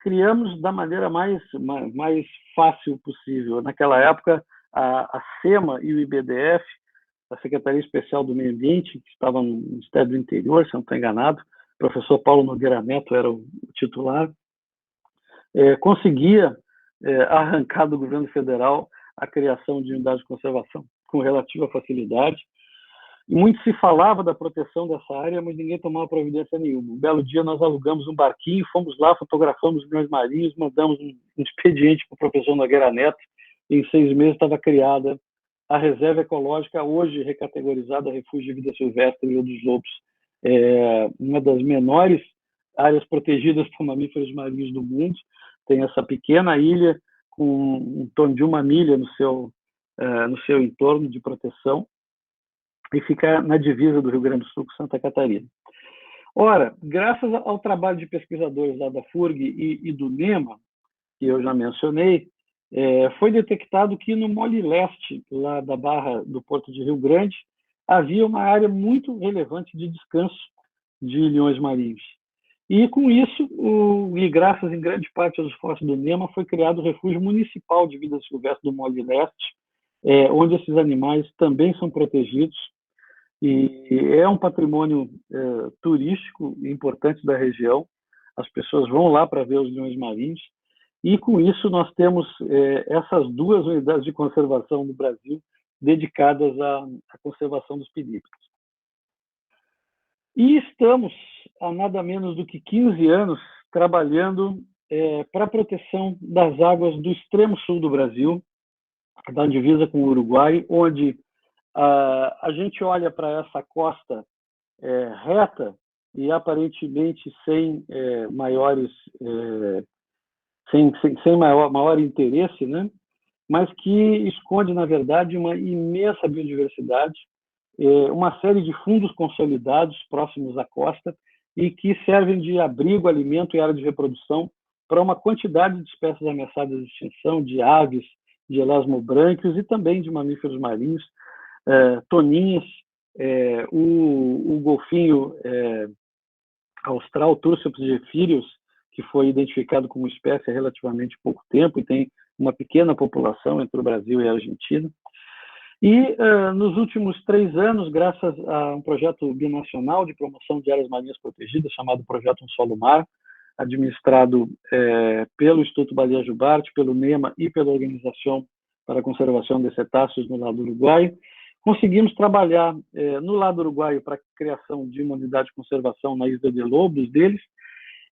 criamos da maneira mais fácil possível. Naquela época, a SEMA e o IBDF, a Secretaria Especial do Meio Ambiente, que estava no Ministério do Interior, se não estou enganado, o professor Paulo Nogueira Neto era o titular, conseguia arrancar do governo federal a criação de unidades de conservação com relativa facilidade. E muito se falava da proteção dessa área, mas ninguém tomava providência nenhuma. Um belo dia nós alugamos um barquinho, fomos lá, fotografamos os leões marinhos, mandamos um expediente para o professor Nogueira Neto, e em 6 meses estava criada a Reserva Ecológica, hoje recategorizada Refúgio de Vida Silvestre Ilha dos Lobos. Uma das menores áreas protegidas por mamíferos marinhos do mundo. Tem essa pequena ilha com em torno de 1 milha no seu entorno de proteção, e fica na divisa do Rio Grande do Sul com Santa Catarina. Ora, graças ao trabalho de pesquisadores lá da FURG e do NEMA, que eu já mencionei, foi detectado que no Mole Leste, lá da Barra do Porto de Rio Grande, havia uma área muito relevante de descanso de leões marinhos. E com isso, e graças em grande parte aos esforços do NEMA, foi criado o Refúgio Municipal de Vida Silvestre do Mole Leste, onde esses animais também são protegidos, e é um patrimônio turístico importante da região. As pessoas vão lá para ver os leões marinhos, e com isso nós temos essas 2 unidades de conservação no Brasil dedicadas à conservação dos pinípedes. E estamos há nada menos do que 15 anos trabalhando para a proteção das águas do extremo sul do Brasil, da divisa com o Uruguai, onde a gente olha para essa costa reta e aparentemente sem maior interesse, né? Mas que esconde, na verdade, uma imensa biodiversidade, uma série de fundos consolidados próximos à costa e que servem de abrigo, alimento e área de reprodução para uma quantidade de espécies ameaçadas de extinção, de aves, de elasmobrânquios e também de mamíferos marinhos, toninhas, o golfinho austral, Tursiops gephirius, que foi identificado como espécie há relativamente pouco tempo e tem uma pequena população entre o Brasil e a Argentina. E nos últimos 3 anos, graças a um projeto binacional de promoção de áreas marinhas protegidas, chamado Projeto Um Solo Mar, administrado pelo Instituto Baleia Jubarte, pelo NEMA e pela Organização para a Conservação de Cetáceos no lado uruguaio, conseguimos trabalhar no lado uruguaio para a criação de uma unidade de conservação na Isla de Lobos deles,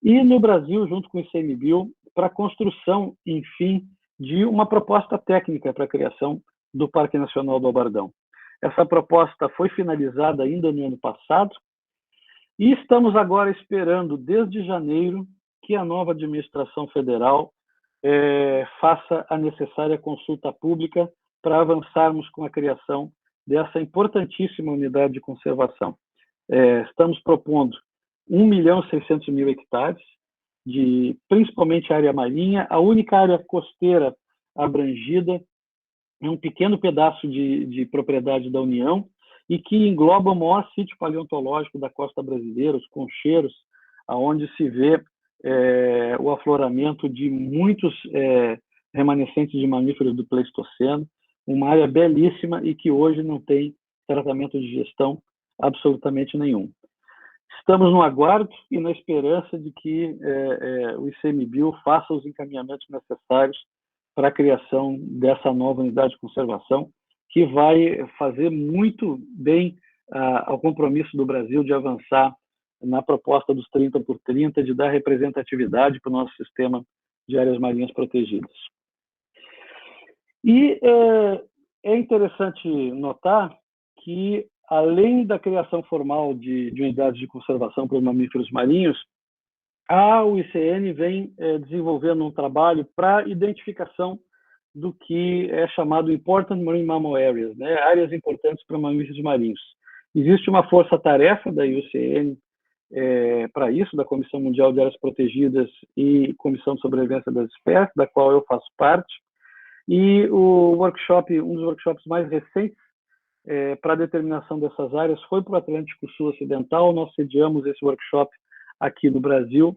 e no Brasil, junto com o ICMBio, para a construção, enfim, de uma proposta técnica para a criação do Parque Nacional do Albardão. Essa proposta foi finalizada ainda no ano passado e estamos agora esperando, desde janeiro, que a nova administração federal faça a necessária consulta pública para avançarmos com a criação dessa importantíssima unidade de conservação. Estamos propondo 1.600.000 hectares, principalmente área marinha. A única área costeira abrangida é um pequeno pedaço de propriedade da União e que engloba o maior sítio paleontológico da costa brasileira, os Concheiros, onde se vê o afloramento de muitos remanescentes de mamíferos do Pleistoceno, uma área belíssima e que hoje não tem tratamento de gestão absolutamente nenhum. Estamos no aguardo e na esperança de que o ICMBio faça os encaminhamentos necessários para a criação dessa nova unidade de conservação, que vai fazer muito bem ao compromisso do Brasil de avançar na proposta dos 30 por 30, de dar representatividade para o nosso sistema de áreas marinhas protegidas. E é interessante notar que, além da criação formal de unidades de conservação para os mamíferos marinhos, a UICN vem desenvolvendo um trabalho para identificação do que é chamado Important Marine Mammal Areas, né? Áreas importantes para mamíferos marinhos. Existe uma força-tarefa da IUCN para isso, da Comissão Mundial de Áreas Protegidas e Comissão de Sobrevivência das Espécies, da qual eu faço parte, e um dos workshops mais recentes para a determinação dessas áreas foi para o Atlântico Sul Ocidental. Nós sediamos esse workshop aqui no Brasil,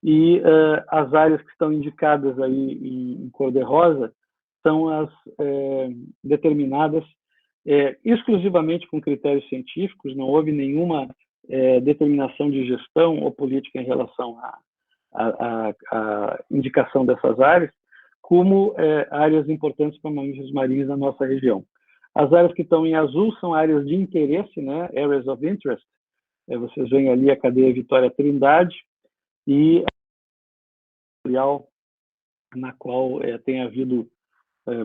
e as áreas que estão indicadas aí em cor-de-rosa são as determinadas exclusivamente com critérios científicos. Não houve nenhuma determinação de gestão ou política em relação à indicação dessas áreas como áreas importantes para mamíferos marinhos na nossa região. As áreas que estão em azul são áreas de interesse, né? Areas of Interest. Vocês veem ali a cadeia Vitória Trindade e a na qual tem havido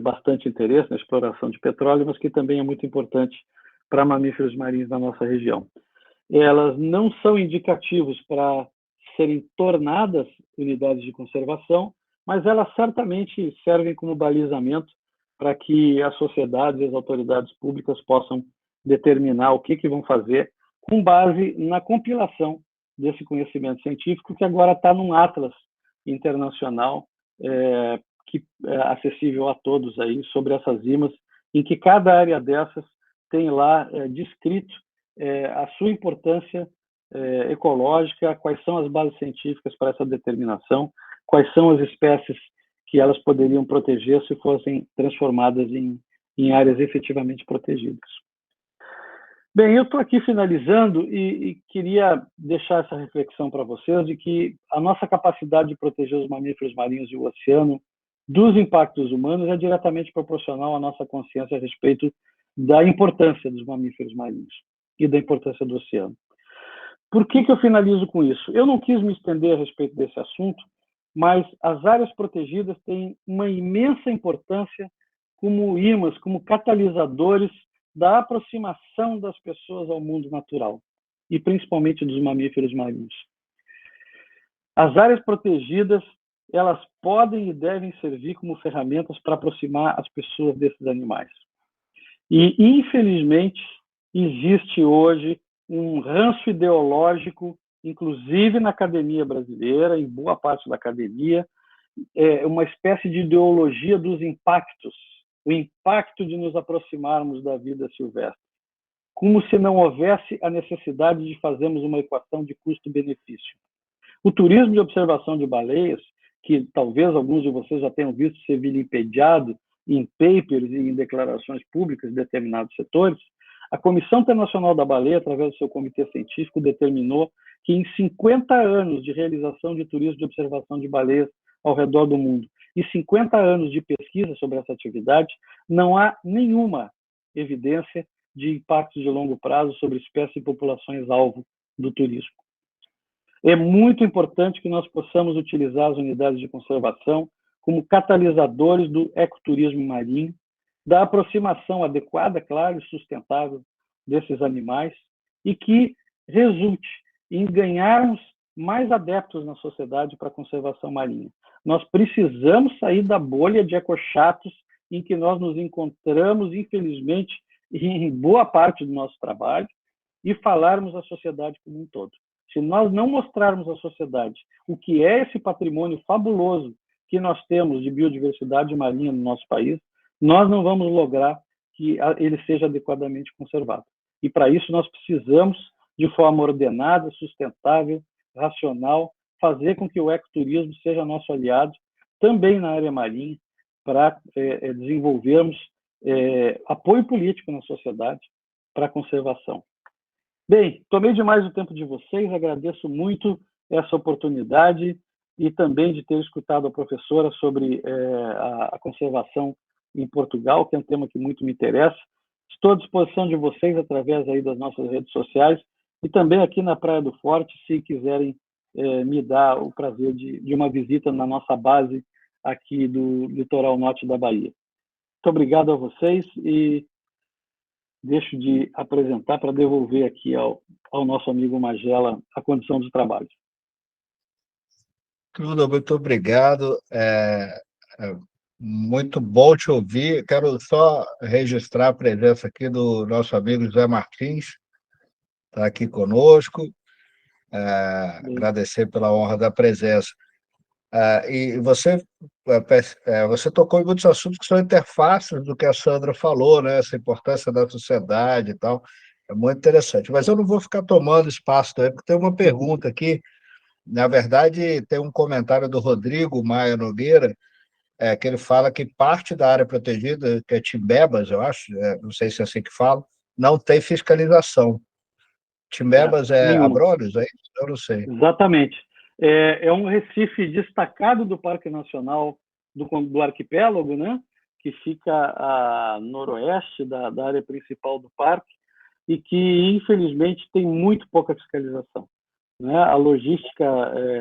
bastante interesse na exploração de petróleo, mas que também é muito importante para mamíferos marinhos na nossa região. Elas não são indicativos para serem tornadas unidades de conservação, mas elas certamente servem como balizamento para que as sociedades e as autoridades públicas possam determinar o que vão fazer com base na compilação desse conhecimento científico, que agora está num atlas internacional que é acessível a todos aí, sobre essas IMAs, em que cada área dessas tem lá descrito a sua importância ecológica, quais são as bases científicas para essa determinação, quais são as espécies que elas poderiam proteger se fossem transformadas em áreas efetivamente protegidas. Bem, eu estou aqui finalizando e queria deixar essa reflexão para vocês de que a nossa capacidade de proteger os mamíferos marinhos e o oceano dos impactos humanos é diretamente proporcional à nossa consciência a respeito da importância dos mamíferos marinhos e da importância do oceano. Por que eu finalizo com isso? Eu não quis me estender a respeito desse assunto, mas as áreas protegidas têm uma imensa importância como imãs, como catalisadores da aproximação das pessoas ao mundo natural, e principalmente dos mamíferos marinhos. As áreas protegidas, elas podem e devem servir como ferramentas para aproximar as pessoas desses animais. E, infelizmente, existe hoje um ranço ideológico, inclusive na academia brasileira, em boa parte da academia, uma espécie de ideologia dos impactos, o impacto de nos aproximarmos da vida silvestre, como se não houvesse a necessidade de fazermos uma equação de custo-benefício. O turismo de observação de baleias, que talvez alguns de vocês já tenham visto ser vilipendiado em papers e em declarações públicas de determinados setores, a Comissão Internacional da Baleia, através do seu comitê científico, determinou que em 50 anos de realização de turismo de observação de baleias ao redor do mundo e 50 anos de pesquisa sobre essa atividade, não há nenhuma evidência de impactos de longo prazo sobre espécies e populações-alvo do turismo. É muito importante que nós possamos utilizar as unidades de conservação como catalisadores do ecoturismo marinho da aproximação adequada, claro, e sustentável desses animais, e que resulte em ganharmos mais adeptos na sociedade para a conservação marinha. Nós precisamos sair da bolha de ecochatos em que nós nos encontramos, infelizmente, em boa parte do nosso trabalho, e falarmos à sociedade como um todo. Se nós não mostrarmos à sociedade o que é esse patrimônio fabuloso que nós temos de biodiversidade marinha no nosso país, nós não vamos lograr que ele seja adequadamente conservado. E para isso nós precisamos, de forma ordenada, sustentável, racional, fazer com que o ecoturismo seja nosso aliado, também na área marinha, para desenvolvermos apoio político na sociedade para a conservação. Bem, tomei demais o tempo de vocês, agradeço muito essa oportunidade e também de ter escutado a professora sobre a conservação em Portugal, que é um tema que muito me interessa. Estou à disposição de vocês através aí das nossas redes sociais e também aqui na Praia do Forte, se quiserem me dar o prazer de uma visita na nossa base aqui do litoral norte da Bahia. Muito obrigado a vocês e deixo de apresentar para devolver aqui ao nosso amigo Magela a condição de trabalho. Tudo, muito obrigado. Muito bom te ouvir. Quero só registrar a presença aqui do nosso amigo José Martins, está aqui conosco. Agradecer pela honra da presença. E você tocou em muitos assuntos que são interfaces do que a Sandra falou, né? Essa importância da sociedade e tal. É muito interessante. Mas eu não vou ficar tomando espaço também, porque tem uma pergunta aqui. Na verdade, tem um comentário do Rodrigo Maia Nogueira, que ele fala que parte da área protegida, que é Timbebas, eu acho, não sei se é assim que fala, não tem fiscalização. Timbebas é Abrolhos, é isso? Eu não sei. Exatamente. É um recife destacado do Parque Nacional do arquipélago, né? Que fica a noroeste da área principal do parque e que, infelizmente, tem muito pouca fiscalização, né? A logística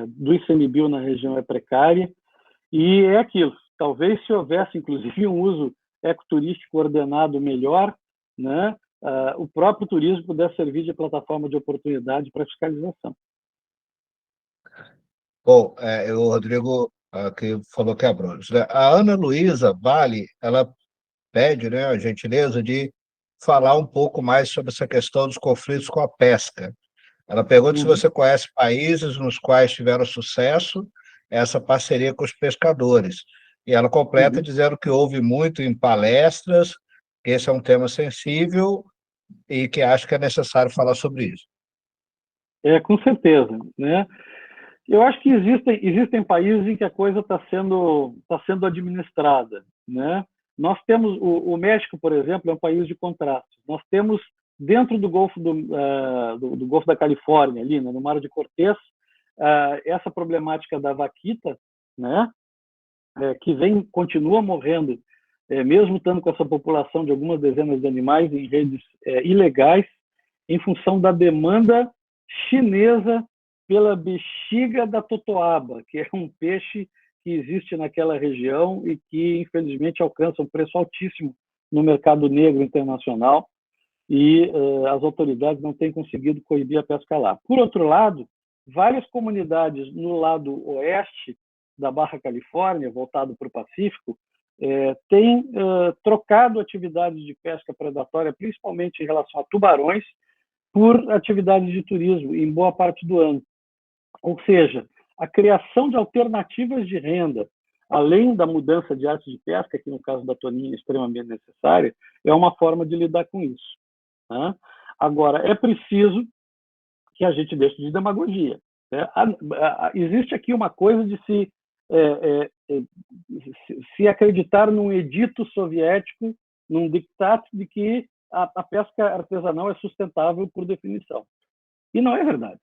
do ICMBio na região é precária e é aquilo. Talvez se houvesse, inclusive, um uso ecoturístico ordenado melhor, né? O próprio turismo pudesse servir de plataforma de oportunidade para fiscalização. Bom, o Rodrigo que falou que é Abrolhos, né? A Ana Luísa Vale, ela pede, né, a gentileza de falar um pouco mais sobre essa questão dos conflitos com a pesca. Ela pergunta se você conhece países nos quais tiveram sucesso essa parceria com os pescadores. E ela completa dizendo que houve muito em palestras, que esse é um tema sensível e que acha que é necessário falar sobre isso. Com certeza, né? Eu acho que existem países em que a coisa está sendo administrada, né? Nós temos o México, por exemplo, é um país de contrastes. Nós temos dentro do Golfo do Golfo da Califórnia, ali, né, no Mar de Cortés, essa problemática da vaquita, né? Que continua morrendo, mesmo estando com essa população de algumas dezenas de animais em redes ilegais, em função da demanda chinesa pela bexiga da totoaba, que é um peixe que existe naquela região e que, infelizmente, alcança um preço altíssimo no mercado negro internacional e as autoridades não têm conseguido coibir a pesca lá. Por outro lado, várias comunidades no lado oeste da Barra Califórnia, voltado para o Pacífico, têm trocado atividades de pesca predatória, principalmente em relação a tubarões, por atividades de turismo em boa parte do ano. Ou seja, a criação de alternativas de renda, além da mudança de arte de pesca, que no caso da toninha é extremamente necessária, é uma forma de lidar com isso. Né? Agora, é preciso que a gente deixe de demagogia. Né? Existe aqui uma coisa de se acreditar num edito soviético, num diktat de que a pesca artesanal é sustentável por definição. E não é verdade.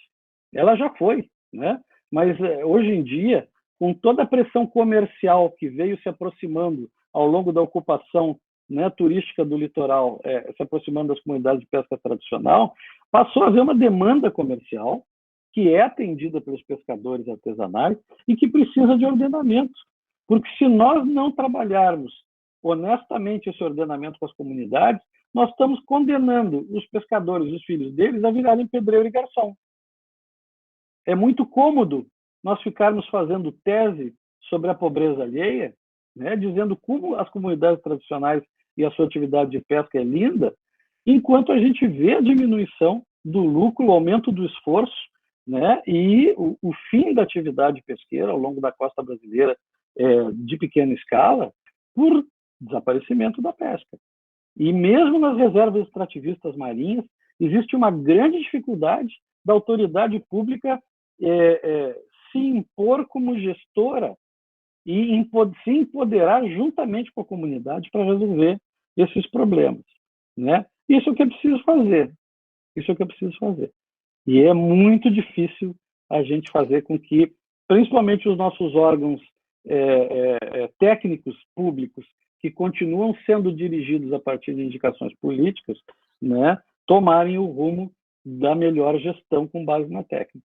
Ela já foi, né? Mas hoje em dia, com toda a pressão comercial que veio se aproximando ao longo da ocupação, né, turística do litoral, se aproximando das comunidades de pesca tradicional, passou a haver uma demanda comercial que é atendida pelos pescadores artesanais e que precisa de ordenamento. Porque se nós não trabalharmos honestamente esse ordenamento com as comunidades, nós estamos condenando os pescadores, os filhos deles, a virarem pedreiro e garçom. É muito cômodo nós ficarmos fazendo tese sobre a pobreza alheia, né, dizendo como as comunidades tradicionais e a sua atividade de pesca é linda, enquanto a gente vê a diminuição do lucro, o aumento do esforço, né, e o fim da atividade pesqueira ao longo da costa brasileira de pequena escala por desaparecimento da pesca. E mesmo nas reservas extrativistas marinhas, existe uma grande dificuldade da autoridade pública se impor como gestora e se empoderar juntamente com a comunidade para resolver esses problemas, né? Isso é o que é preciso fazer. Isso é o que é preciso fazer. E é muito difícil a gente fazer com que, principalmente os nossos órgãos técnicos públicos, que continuam sendo dirigidos a partir de indicações políticas, né, tomarem o rumo da melhor gestão com base na técnica.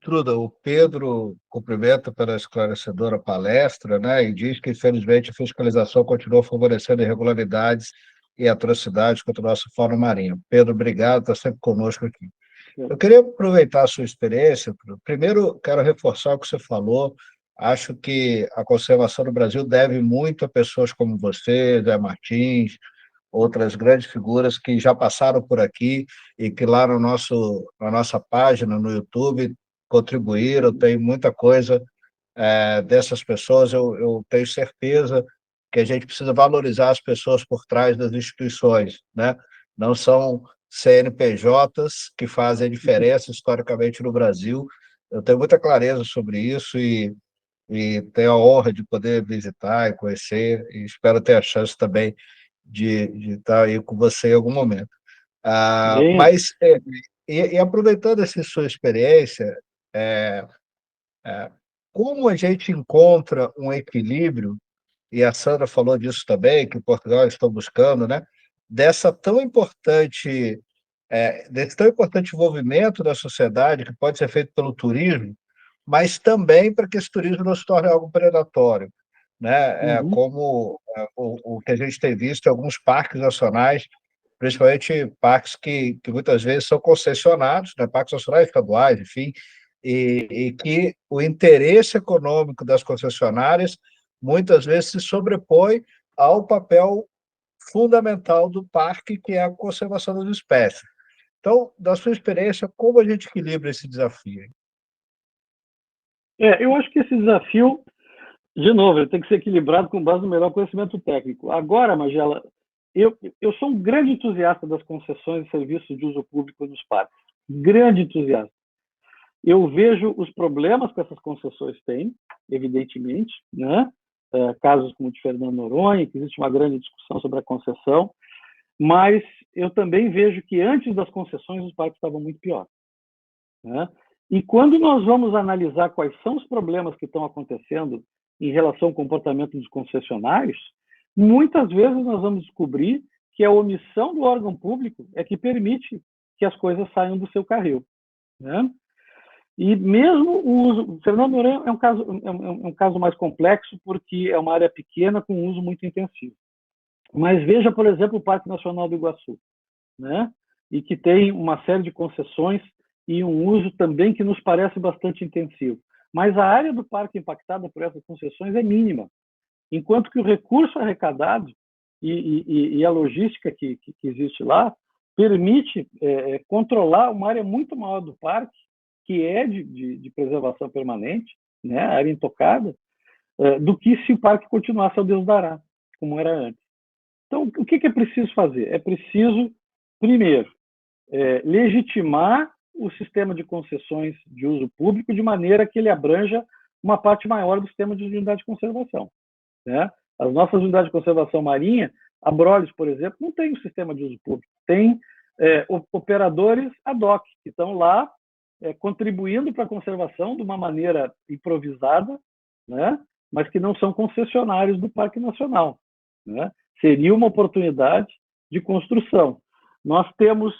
Truda, o Pedro cumprimenta pela esclarecedora palestra, né, e diz que, infelizmente, a fiscalização continua favorecendo irregularidades e atrocidades contra a nossa fauna marinha. Pedro, obrigado, está sempre conosco aqui. Eu queria aproveitar a sua experiência. Primeiro, quero reforçar o que você falou. Acho que a conservação no Brasil deve muito a pessoas como você, Zé Martins, outras grandes figuras que já passaram por aqui e que lá na nossa página no YouTube contribuíram. Tem muita coisa dessas pessoas. Eu tenho certeza que a gente precisa valorizar as pessoas por trás das instituições, né? Não são CNPJs que fazem a diferença historicamente no Brasil. Eu tenho muita clareza sobre isso e tenho a honra de poder visitar e conhecer, e espero ter a chance também de estar aí com você em algum momento. Mas, e aproveitando essa sua experiência, como a gente encontra um equilíbrio, e a Sandra falou disso também, que Portugal está buscando, né, desse tão importante envolvimento da sociedade, que pode ser feito pelo turismo, mas também para que esse turismo não se torne algo predatório, né? O que a gente tem visto em alguns parques nacionais, principalmente parques que muitas vezes são concessionados, né? Parques nacionais estaduais, enfim, e que o interesse econômico das concessionárias muitas vezes se sobrepõe ao papel fundamental do parque, que é a conservação das espécies. Então, da sua experiência, como a gente equilibra esse desafio? Eu acho que esse desafio, de novo, ele tem que ser equilibrado com base no melhor conhecimento técnico. Agora, Magela, eu sou um grande entusiasta das concessões de serviços de uso público nos parques. Grande entusiasta. Eu vejo os problemas que essas concessões têm, evidentemente, né? Casos como o de Fernando Noronha, que existe uma grande discussão sobre a concessão, mas eu também vejo que antes das concessões os parques estavam muito pior, né? E quando nós vamos analisar quais são os problemas que estão acontecendo em relação ao comportamento dos concessionários, muitas vezes nós vamos descobrir que a omissão do órgão público é que permite que as coisas saiam do seu carril, né? E mesmo o uso... Fernando Noronha é um caso mais complexo, porque é uma área pequena com uso muito intensivo. Mas veja, por exemplo, o Parque Nacional do Iguaçu, né? E que tem uma série de concessões e um uso também que nos parece bastante intensivo. Mas a área do parque impactada por essas concessões é mínima, enquanto que o recurso arrecadado e a logística que existe lá permite controlar uma área muito maior do parque, que é de preservação permanente, né, a área intocada, do que se o parque continuasse ao Deus dará, como era antes. Então, o que é preciso fazer? É preciso, primeiro, legitimar o sistema de concessões de uso público de maneira que ele abranja uma parte maior do sistema de unidade de conservação, né? As nossas unidades de conservação marinha, a Abrolhos, por exemplo, não tem um sistema de uso público, tem operadores ad hoc, que estão lá contribuindo para a conservação de uma maneira improvisada, né? Mas que não são concessionários do Parque Nacional, né? Seria uma oportunidade de construção. Nós temos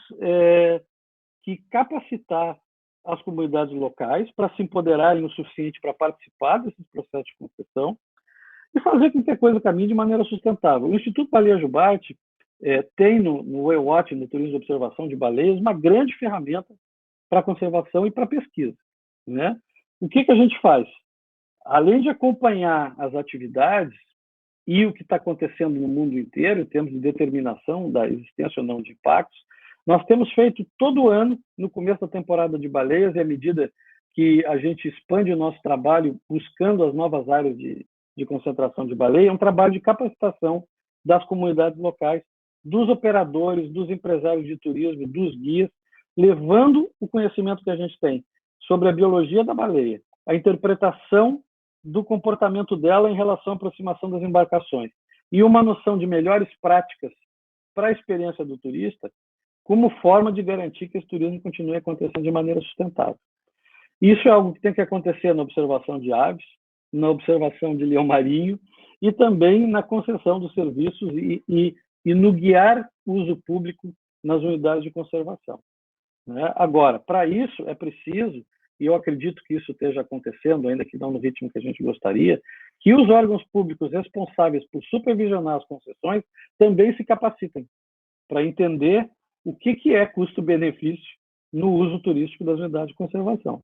que capacitar as comunidades locais para se empoderarem o suficiente para participar desses processos de concessão e fazer com que a coisa caminhe de maneira sustentável. O Instituto Baleia Jubarte tem no Whale Watching, no turismo de observação de baleias, uma grande ferramenta para conservação e para pesquisa, né? O que a gente faz? Além de acompanhar as atividades e o que está acontecendo no mundo inteiro, em termos de determinação da existência ou não de impactos, nós temos feito todo ano, no começo da temporada de baleias, e à medida que a gente expande o nosso trabalho buscando as novas áreas de concentração de baleia, é um trabalho de capacitação das comunidades locais, dos operadores, dos empresários de turismo, dos guias, levando o conhecimento que a gente tem sobre a biologia da baleia, a interpretação do comportamento dela em relação à aproximação das embarcações e uma noção de melhores práticas para a experiência do turista, como forma de garantir que esse turismo continue acontecendo de maneira sustentável. Isso é algo que tem que acontecer na observação de aves, na observação de leão marinho e também na concessão dos serviços e no guiar o uso público nas unidades de conservação, né? Agora, para isso é preciso, e eu acredito que isso esteja acontecendo, ainda que não no ritmo que a gente gostaria, que os órgãos públicos responsáveis por supervisionar as concessões também se capacitem para entender o que é custo-benefício no uso turístico das unidades de conservação.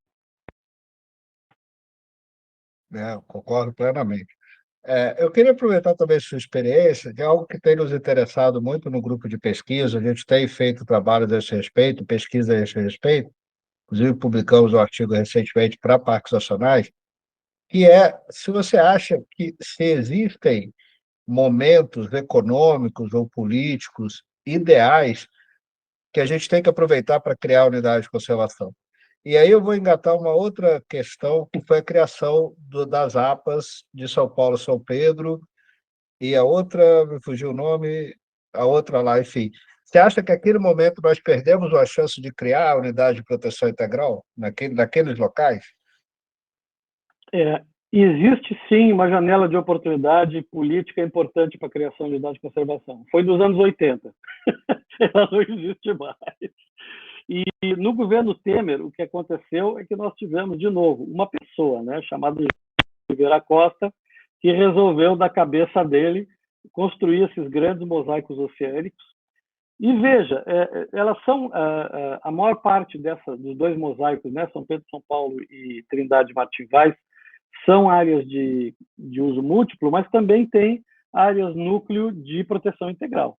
Eu concordo plenamente. Eu queria aproveitar também sua experiência, de algo que tem nos interessado muito no grupo de pesquisa. A gente tem feito trabalhos a esse respeito, pesquisa a esse respeito, inclusive publicamos um artigo recentemente para parques nacionais, que é se você acha que se existem momentos econômicos ou políticos ideais que a gente tem que aproveitar para criar a unidade de conservação. E aí eu vou engatar uma outra questão, que foi a criação das APAs de São Paulo, São Pedro, e a outra, me fugiu o nome, a outra lá, enfim. Você acha que naquele momento nós perdemos a chance de criar a unidade de proteção integral naqueles locais? Existe sim uma janela de oportunidade política importante para a criação de unidade de conservação. Foi dos anos 80. Ela não existe mais. E no governo Temer, o que aconteceu é que nós tivemos, de novo, uma pessoa, né, chamada Oliveira Costa, que resolveu, da cabeça dele, construir esses grandes mosaicos oceânicos. E veja, elas são, a maior parte dos dois mosaicos, né, São Pedro, São Paulo e Trindade Martim Vaz, são áreas de uso múltiplo, mas também tem áreas núcleo de proteção integral,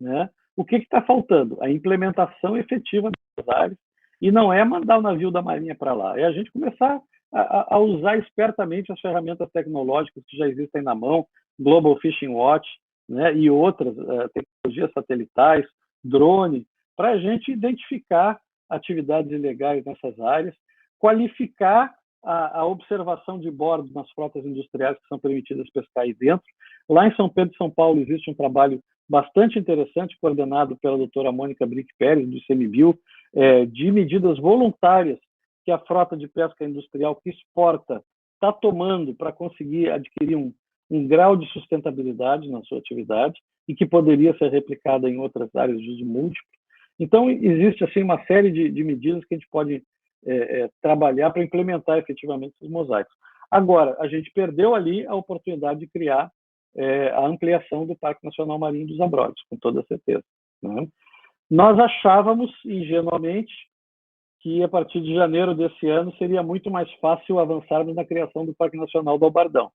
né? O que está faltando? A implementação efetiva das áreas, e não é mandar o navio da Marinha para lá, é a gente começar a usar espertamente as ferramentas tecnológicas que já existem na mão, Global Fishing Watch, né, e outras tecnologias satelitais, drone, para a gente identificar atividades ilegais nessas áreas, qualificar a observação de bordo nas frotas industriais que são permitidas pescar aí dentro. Lá em São Pedro e São Paulo existe um trabalho bastante interessante, coordenado pela doutora Mônica Brick Pérez, do ICMBio, de medidas voluntárias que a frota de pesca industrial que exporta está tomando para conseguir adquirir um grau de sustentabilidade na sua atividade e que poderia ser replicada em outras áreas de uso múltiplo. Então, existe assim, uma série de medidas que a gente pode trabalhar para implementar efetivamente esses mosaicos. Agora, a gente perdeu ali a oportunidade de criar a ampliação do Parque Nacional Marinho dos Abrolhos, com toda certeza, né? Nós achávamos, ingenuamente, que a partir de janeiro desse ano seria muito mais fácil avançarmos na criação do Parque Nacional do Albardão.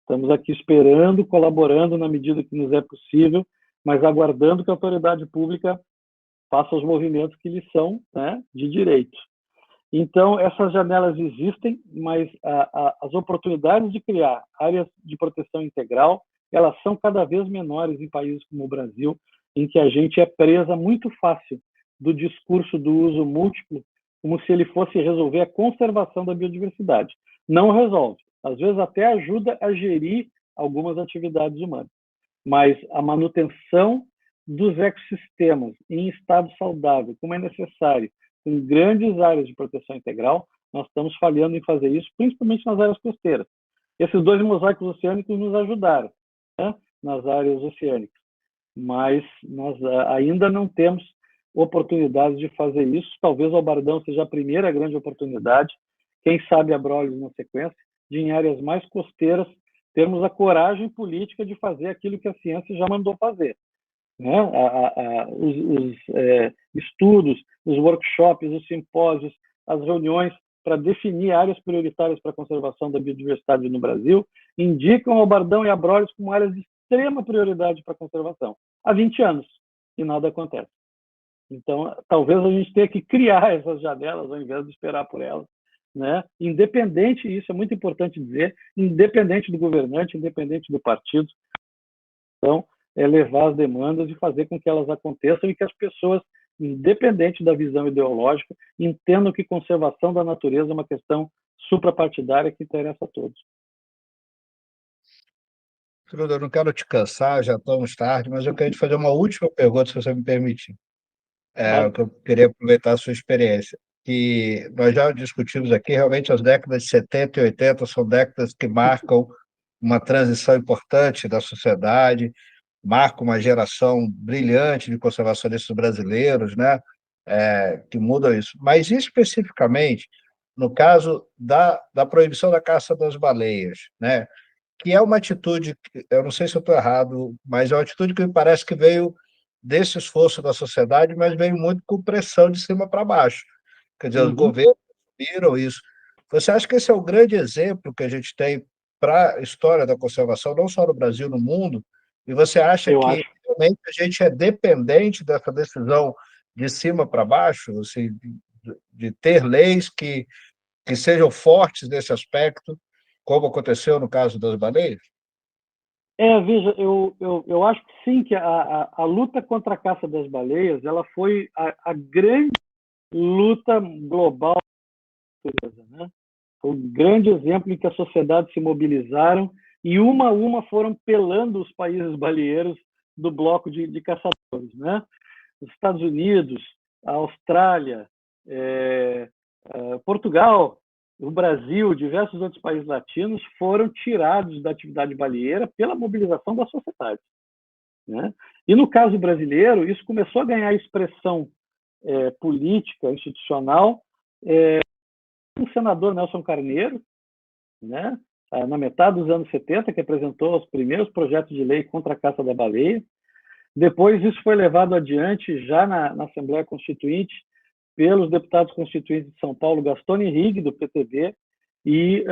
Estamos aqui esperando, colaborando na medida que nos é possível, mas aguardando que a autoridade pública faça os movimentos que lhes são, né, de direito. Então, essas janelas existem, mas as oportunidades de criar áreas de proteção integral, elas são cada vez menores em países como o Brasil, em que a gente é presa muito fácil do discurso do uso múltiplo, como se ele fosse resolver a conservação da biodiversidade. Não resolve. Às vezes até ajuda a gerir algumas atividades humanas. Mas a manutenção dos ecossistemas em estado saudável, como é necessário, em grandes áreas de proteção integral, nós estamos falhando em fazer isso, principalmente nas áreas costeiras. Esses dois mosaicos oceânicos nos ajudaram, né, nas áreas oceânicas, mas nós ainda não temos oportunidade de fazer isso. Talvez o Albardão seja a primeira grande oportunidade, quem sabe Abrolhos na sequência, de em áreas mais costeiras termos a coragem política de fazer aquilo que a ciência já mandou fazer, né? Os estudos, os workshops, os simpósios, as reuniões para definir áreas prioritárias para a conservação da biodiversidade no Brasil indicam o Bardão e a Abrolhos como áreas de extrema prioridade para a conservação há 20 anos, e nada acontece. Então, talvez a gente tenha que criar essas janelas ao invés de esperar por elas, né? Independente, isso é muito importante dizer, independente do governante, independente do partido. Então, levar as demandas e fazer com que elas aconteçam e que as pessoas, independente da visão ideológica, entendam que conservação da natureza é uma questão suprapartidária que interessa a todos. Trude, eu não quero te cansar, já estamos tarde, mas eu queria te fazer uma última pergunta, se você me permitir. Claro. Que eu queria aproveitar a sua experiência. Que nós já discutimos aqui, realmente as décadas de 70 e 80 são décadas que marcam uma transição importante da sociedade, marcam uma geração brilhante de conservacionistas brasileiros, né? Que mudam isso. Mas, especificamente, no caso da proibição da caça das baleias, né? Que é uma atitude, eu não sei se eu estou errado, mas é uma atitude que me parece que veio desse esforço da sociedade, mas veio muito com pressão de cima para baixo. Quer dizer, os Uhum. governos viram isso. Você acha que esse é o grande exemplo que a gente tem para a história da conservação, não só no Brasil, no mundo? E você acha Eu que acho. realmente a gente é dependente dessa decisão de cima para baixo, assim, de ter leis que sejam fortes nesse aspecto, como aconteceu no caso das baleias? Veja, eu acho que sim, que a luta contra a caça das baleias ela foi a grande luta global da natureza, né? Foi um grande exemplo em que as sociedades se mobilizaram e uma a uma foram pelando os países baleeiros do bloco de caçadores, né? Os Estados Unidos, a Austrália, Portugal, o Brasil, diversos outros países latinos foram tirados da atividade baleeira pela mobilização da sociedade, né? E no caso brasileiro, isso começou a ganhar expressão política, institucional, o senador Nelson Carneiro, né, na metade dos anos 70, que apresentou os primeiros projetos de lei contra a caça da baleia. Depois, isso foi levado adiante já na Assembleia Constituinte pelos deputados constituintes de São Paulo, Gastone Rigg, do PTB, e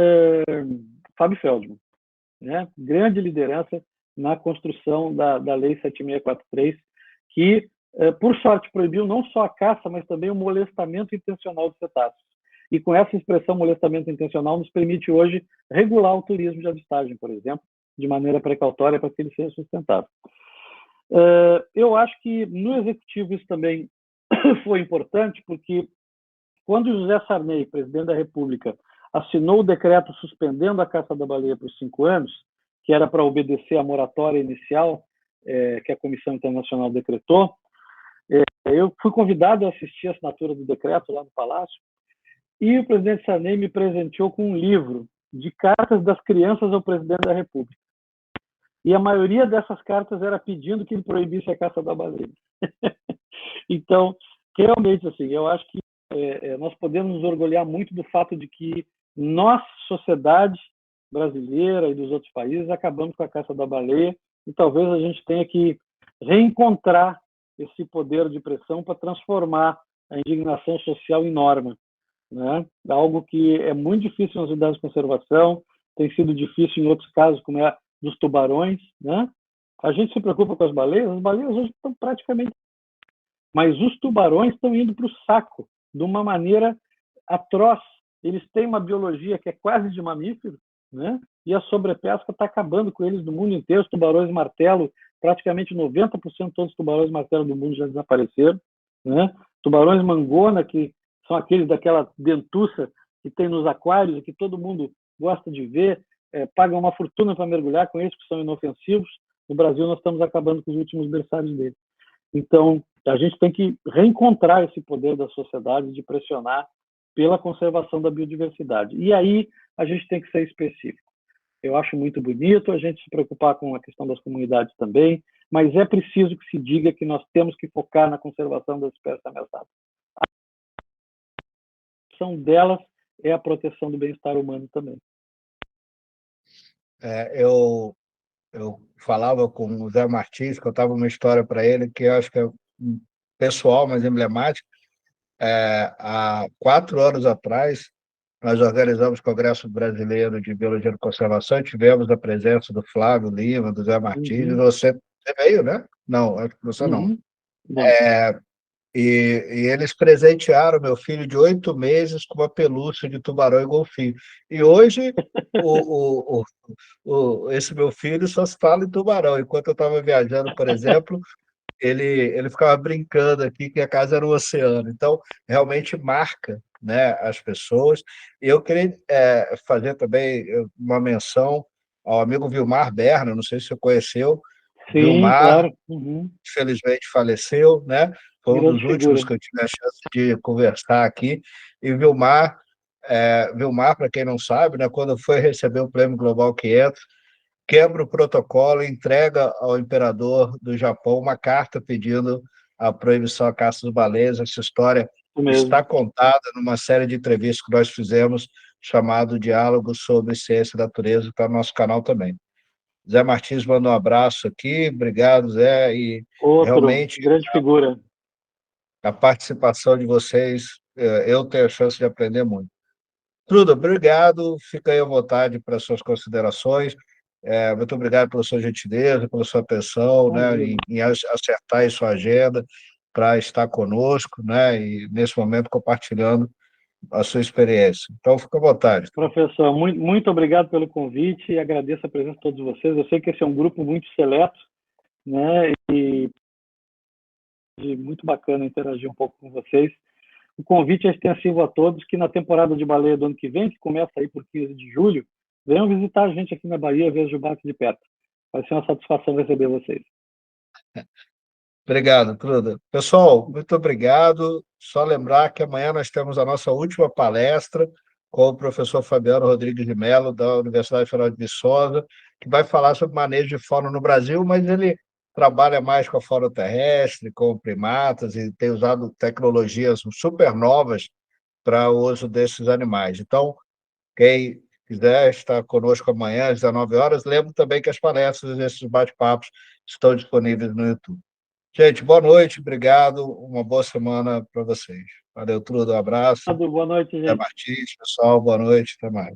Fábio Feldman, né? Grande liderança na construção da Lei 7643, que, por sorte, proibiu não só a caça, mas também o molestamento intencional de cetáceos. E com essa expressão molestamento intencional nos permite hoje regular o turismo de avistagem, por exemplo, de maneira precautória para que ele seja sustentável. Eu acho que no executivo isso também foi importante, porque quando José Sarney, presidente da República, assinou o decreto suspendendo a caça da baleia por 5 anos, que era para obedecer à moratória inicial que a Comissão Internacional decretou, eu fui convidado a assistir a assinatura do decreto lá no Palácio, e o presidente Sarney me presenteou com um livro de cartas das crianças ao presidente da República. E a maioria dessas cartas era pedindo que ele proibisse a caça da baleia. Então, realmente, assim, eu acho que nós podemos nos orgulhar muito do fato de que nós, sociedade brasileira e dos outros países, acabamos com a caça da baleia e talvez a gente tenha que reencontrar esse poder de pressão para transformar a indignação social em norma, né? Algo que é muito difícil nas unidades de conservação, tem sido difícil em outros casos, como é dos tubarões, né? A gente se preocupa com as baleias hoje estão praticamente... Mas os tubarões estão indo para o saco de uma maneira atroz. Eles têm uma biologia que é quase de mamífero, né? E a sobrepesca está acabando com eles no mundo inteiro. Os tubarões martelo, praticamente 90% de todos os tubarões martelo do mundo já desapareceram, né? Tubarões mangona, que são aqueles daquela dentuça que tem nos aquários, que todo mundo gosta de ver, pagam uma fortuna para mergulhar com eles, que são inofensivos. No Brasil, nós estamos acabando com os últimos berçários deles. Então, a gente tem que reencontrar esse poder da sociedade de pressionar pela conservação da biodiversidade. E aí a gente tem que ser específico. Eu acho muito bonito a gente se preocupar com a questão das comunidades também, mas é preciso que se diga que nós temos que focar na conservação das espécies ameaçadas. A proteção delas é a proteção do bem-estar humano também. Eu falava com o Zé Martins, contava uma história para ele que eu acho que é pessoal, mas emblemática. Há 4 anos atrás, nós organizamos o Congresso Brasileiro de Biologia de Conservação, e tivemos a presença do Flávio Lima, do Zé Martins, e Uhum, você veio, né? Não, acho que você não. uhum. Não. E eles presentearam meu filho de 8 meses com uma pelúcia de tubarão e golfinho. E hoje, esse meu filho só se fala em tubarão. Enquanto eu estava viajando, por exemplo, ele ficava brincando aqui que a casa era um oceano. Então, realmente marca, né, as pessoas. E eu queria fazer também uma menção ao amigo Vilmar Berna, não sei se você conheceu. Sim, Vilmar, claro. Uhum. infelizmente, faleceu, né? Foi um Grande dos figura. últimos que eu tive a chance de conversar aqui. E Vilmar, para quem não sabe, né, quando foi receber o Prêmio Global 500, quebra o protocolo e entrega ao imperador do Japão uma carta pedindo a proibição à caça dos baleias. Essa história Isso está mesmo. contada numa série de entrevistas que nós fizemos, chamado Diálogo sobre Ciência e Natureza, que está no nosso canal também. Zé Martins manda um abraço aqui, obrigado, Zé, e Outro realmente grande figura. a participação de vocês, eu tenho a chance de aprender muito. Truda, obrigado. Fica aí à vontade para suas considerações. Muito obrigado pela sua gentileza, pela sua atenção, né, Imagina. em acertar aí sua agenda para estar conosco, né, e nesse momento compartilhando a sua experiência. Então, fica à vontade. Professor, muito, muito obrigado pelo convite e agradeço a presença de todos vocês. Eu sei que esse é um grupo muito seleto, né? E muito bacana interagir um pouco com vocês. O convite é extensivo a todos que na temporada de baleia do ano que vem, que começa aí por 15 de julho, venham visitar a gente aqui na Bahia, ver os jubates de perto. Vai ser uma satisfação receber vocês. Obrigado, Truda. Pessoal, muito obrigado. Só lembrar que amanhã nós temos a nossa última palestra com o professor Fabiano Rodrigues de Mello, da Universidade Federal de Viçosa, que vai falar sobre manejo de fauna no Brasil, mas ele trabalha mais com a fauna terrestre, com primatas, e tem usado tecnologias super novas para o uso desses animais. Então, quem quiser estar conosco amanhã às 19 horas, lembro também que as palestras, esses bate-papos, estão disponíveis no YouTube. Gente, boa noite, obrigado, uma boa semana para vocês. Valeu, tudo, um abraço. Boa noite, Até gente. Martins, pessoal, boa noite, até mais.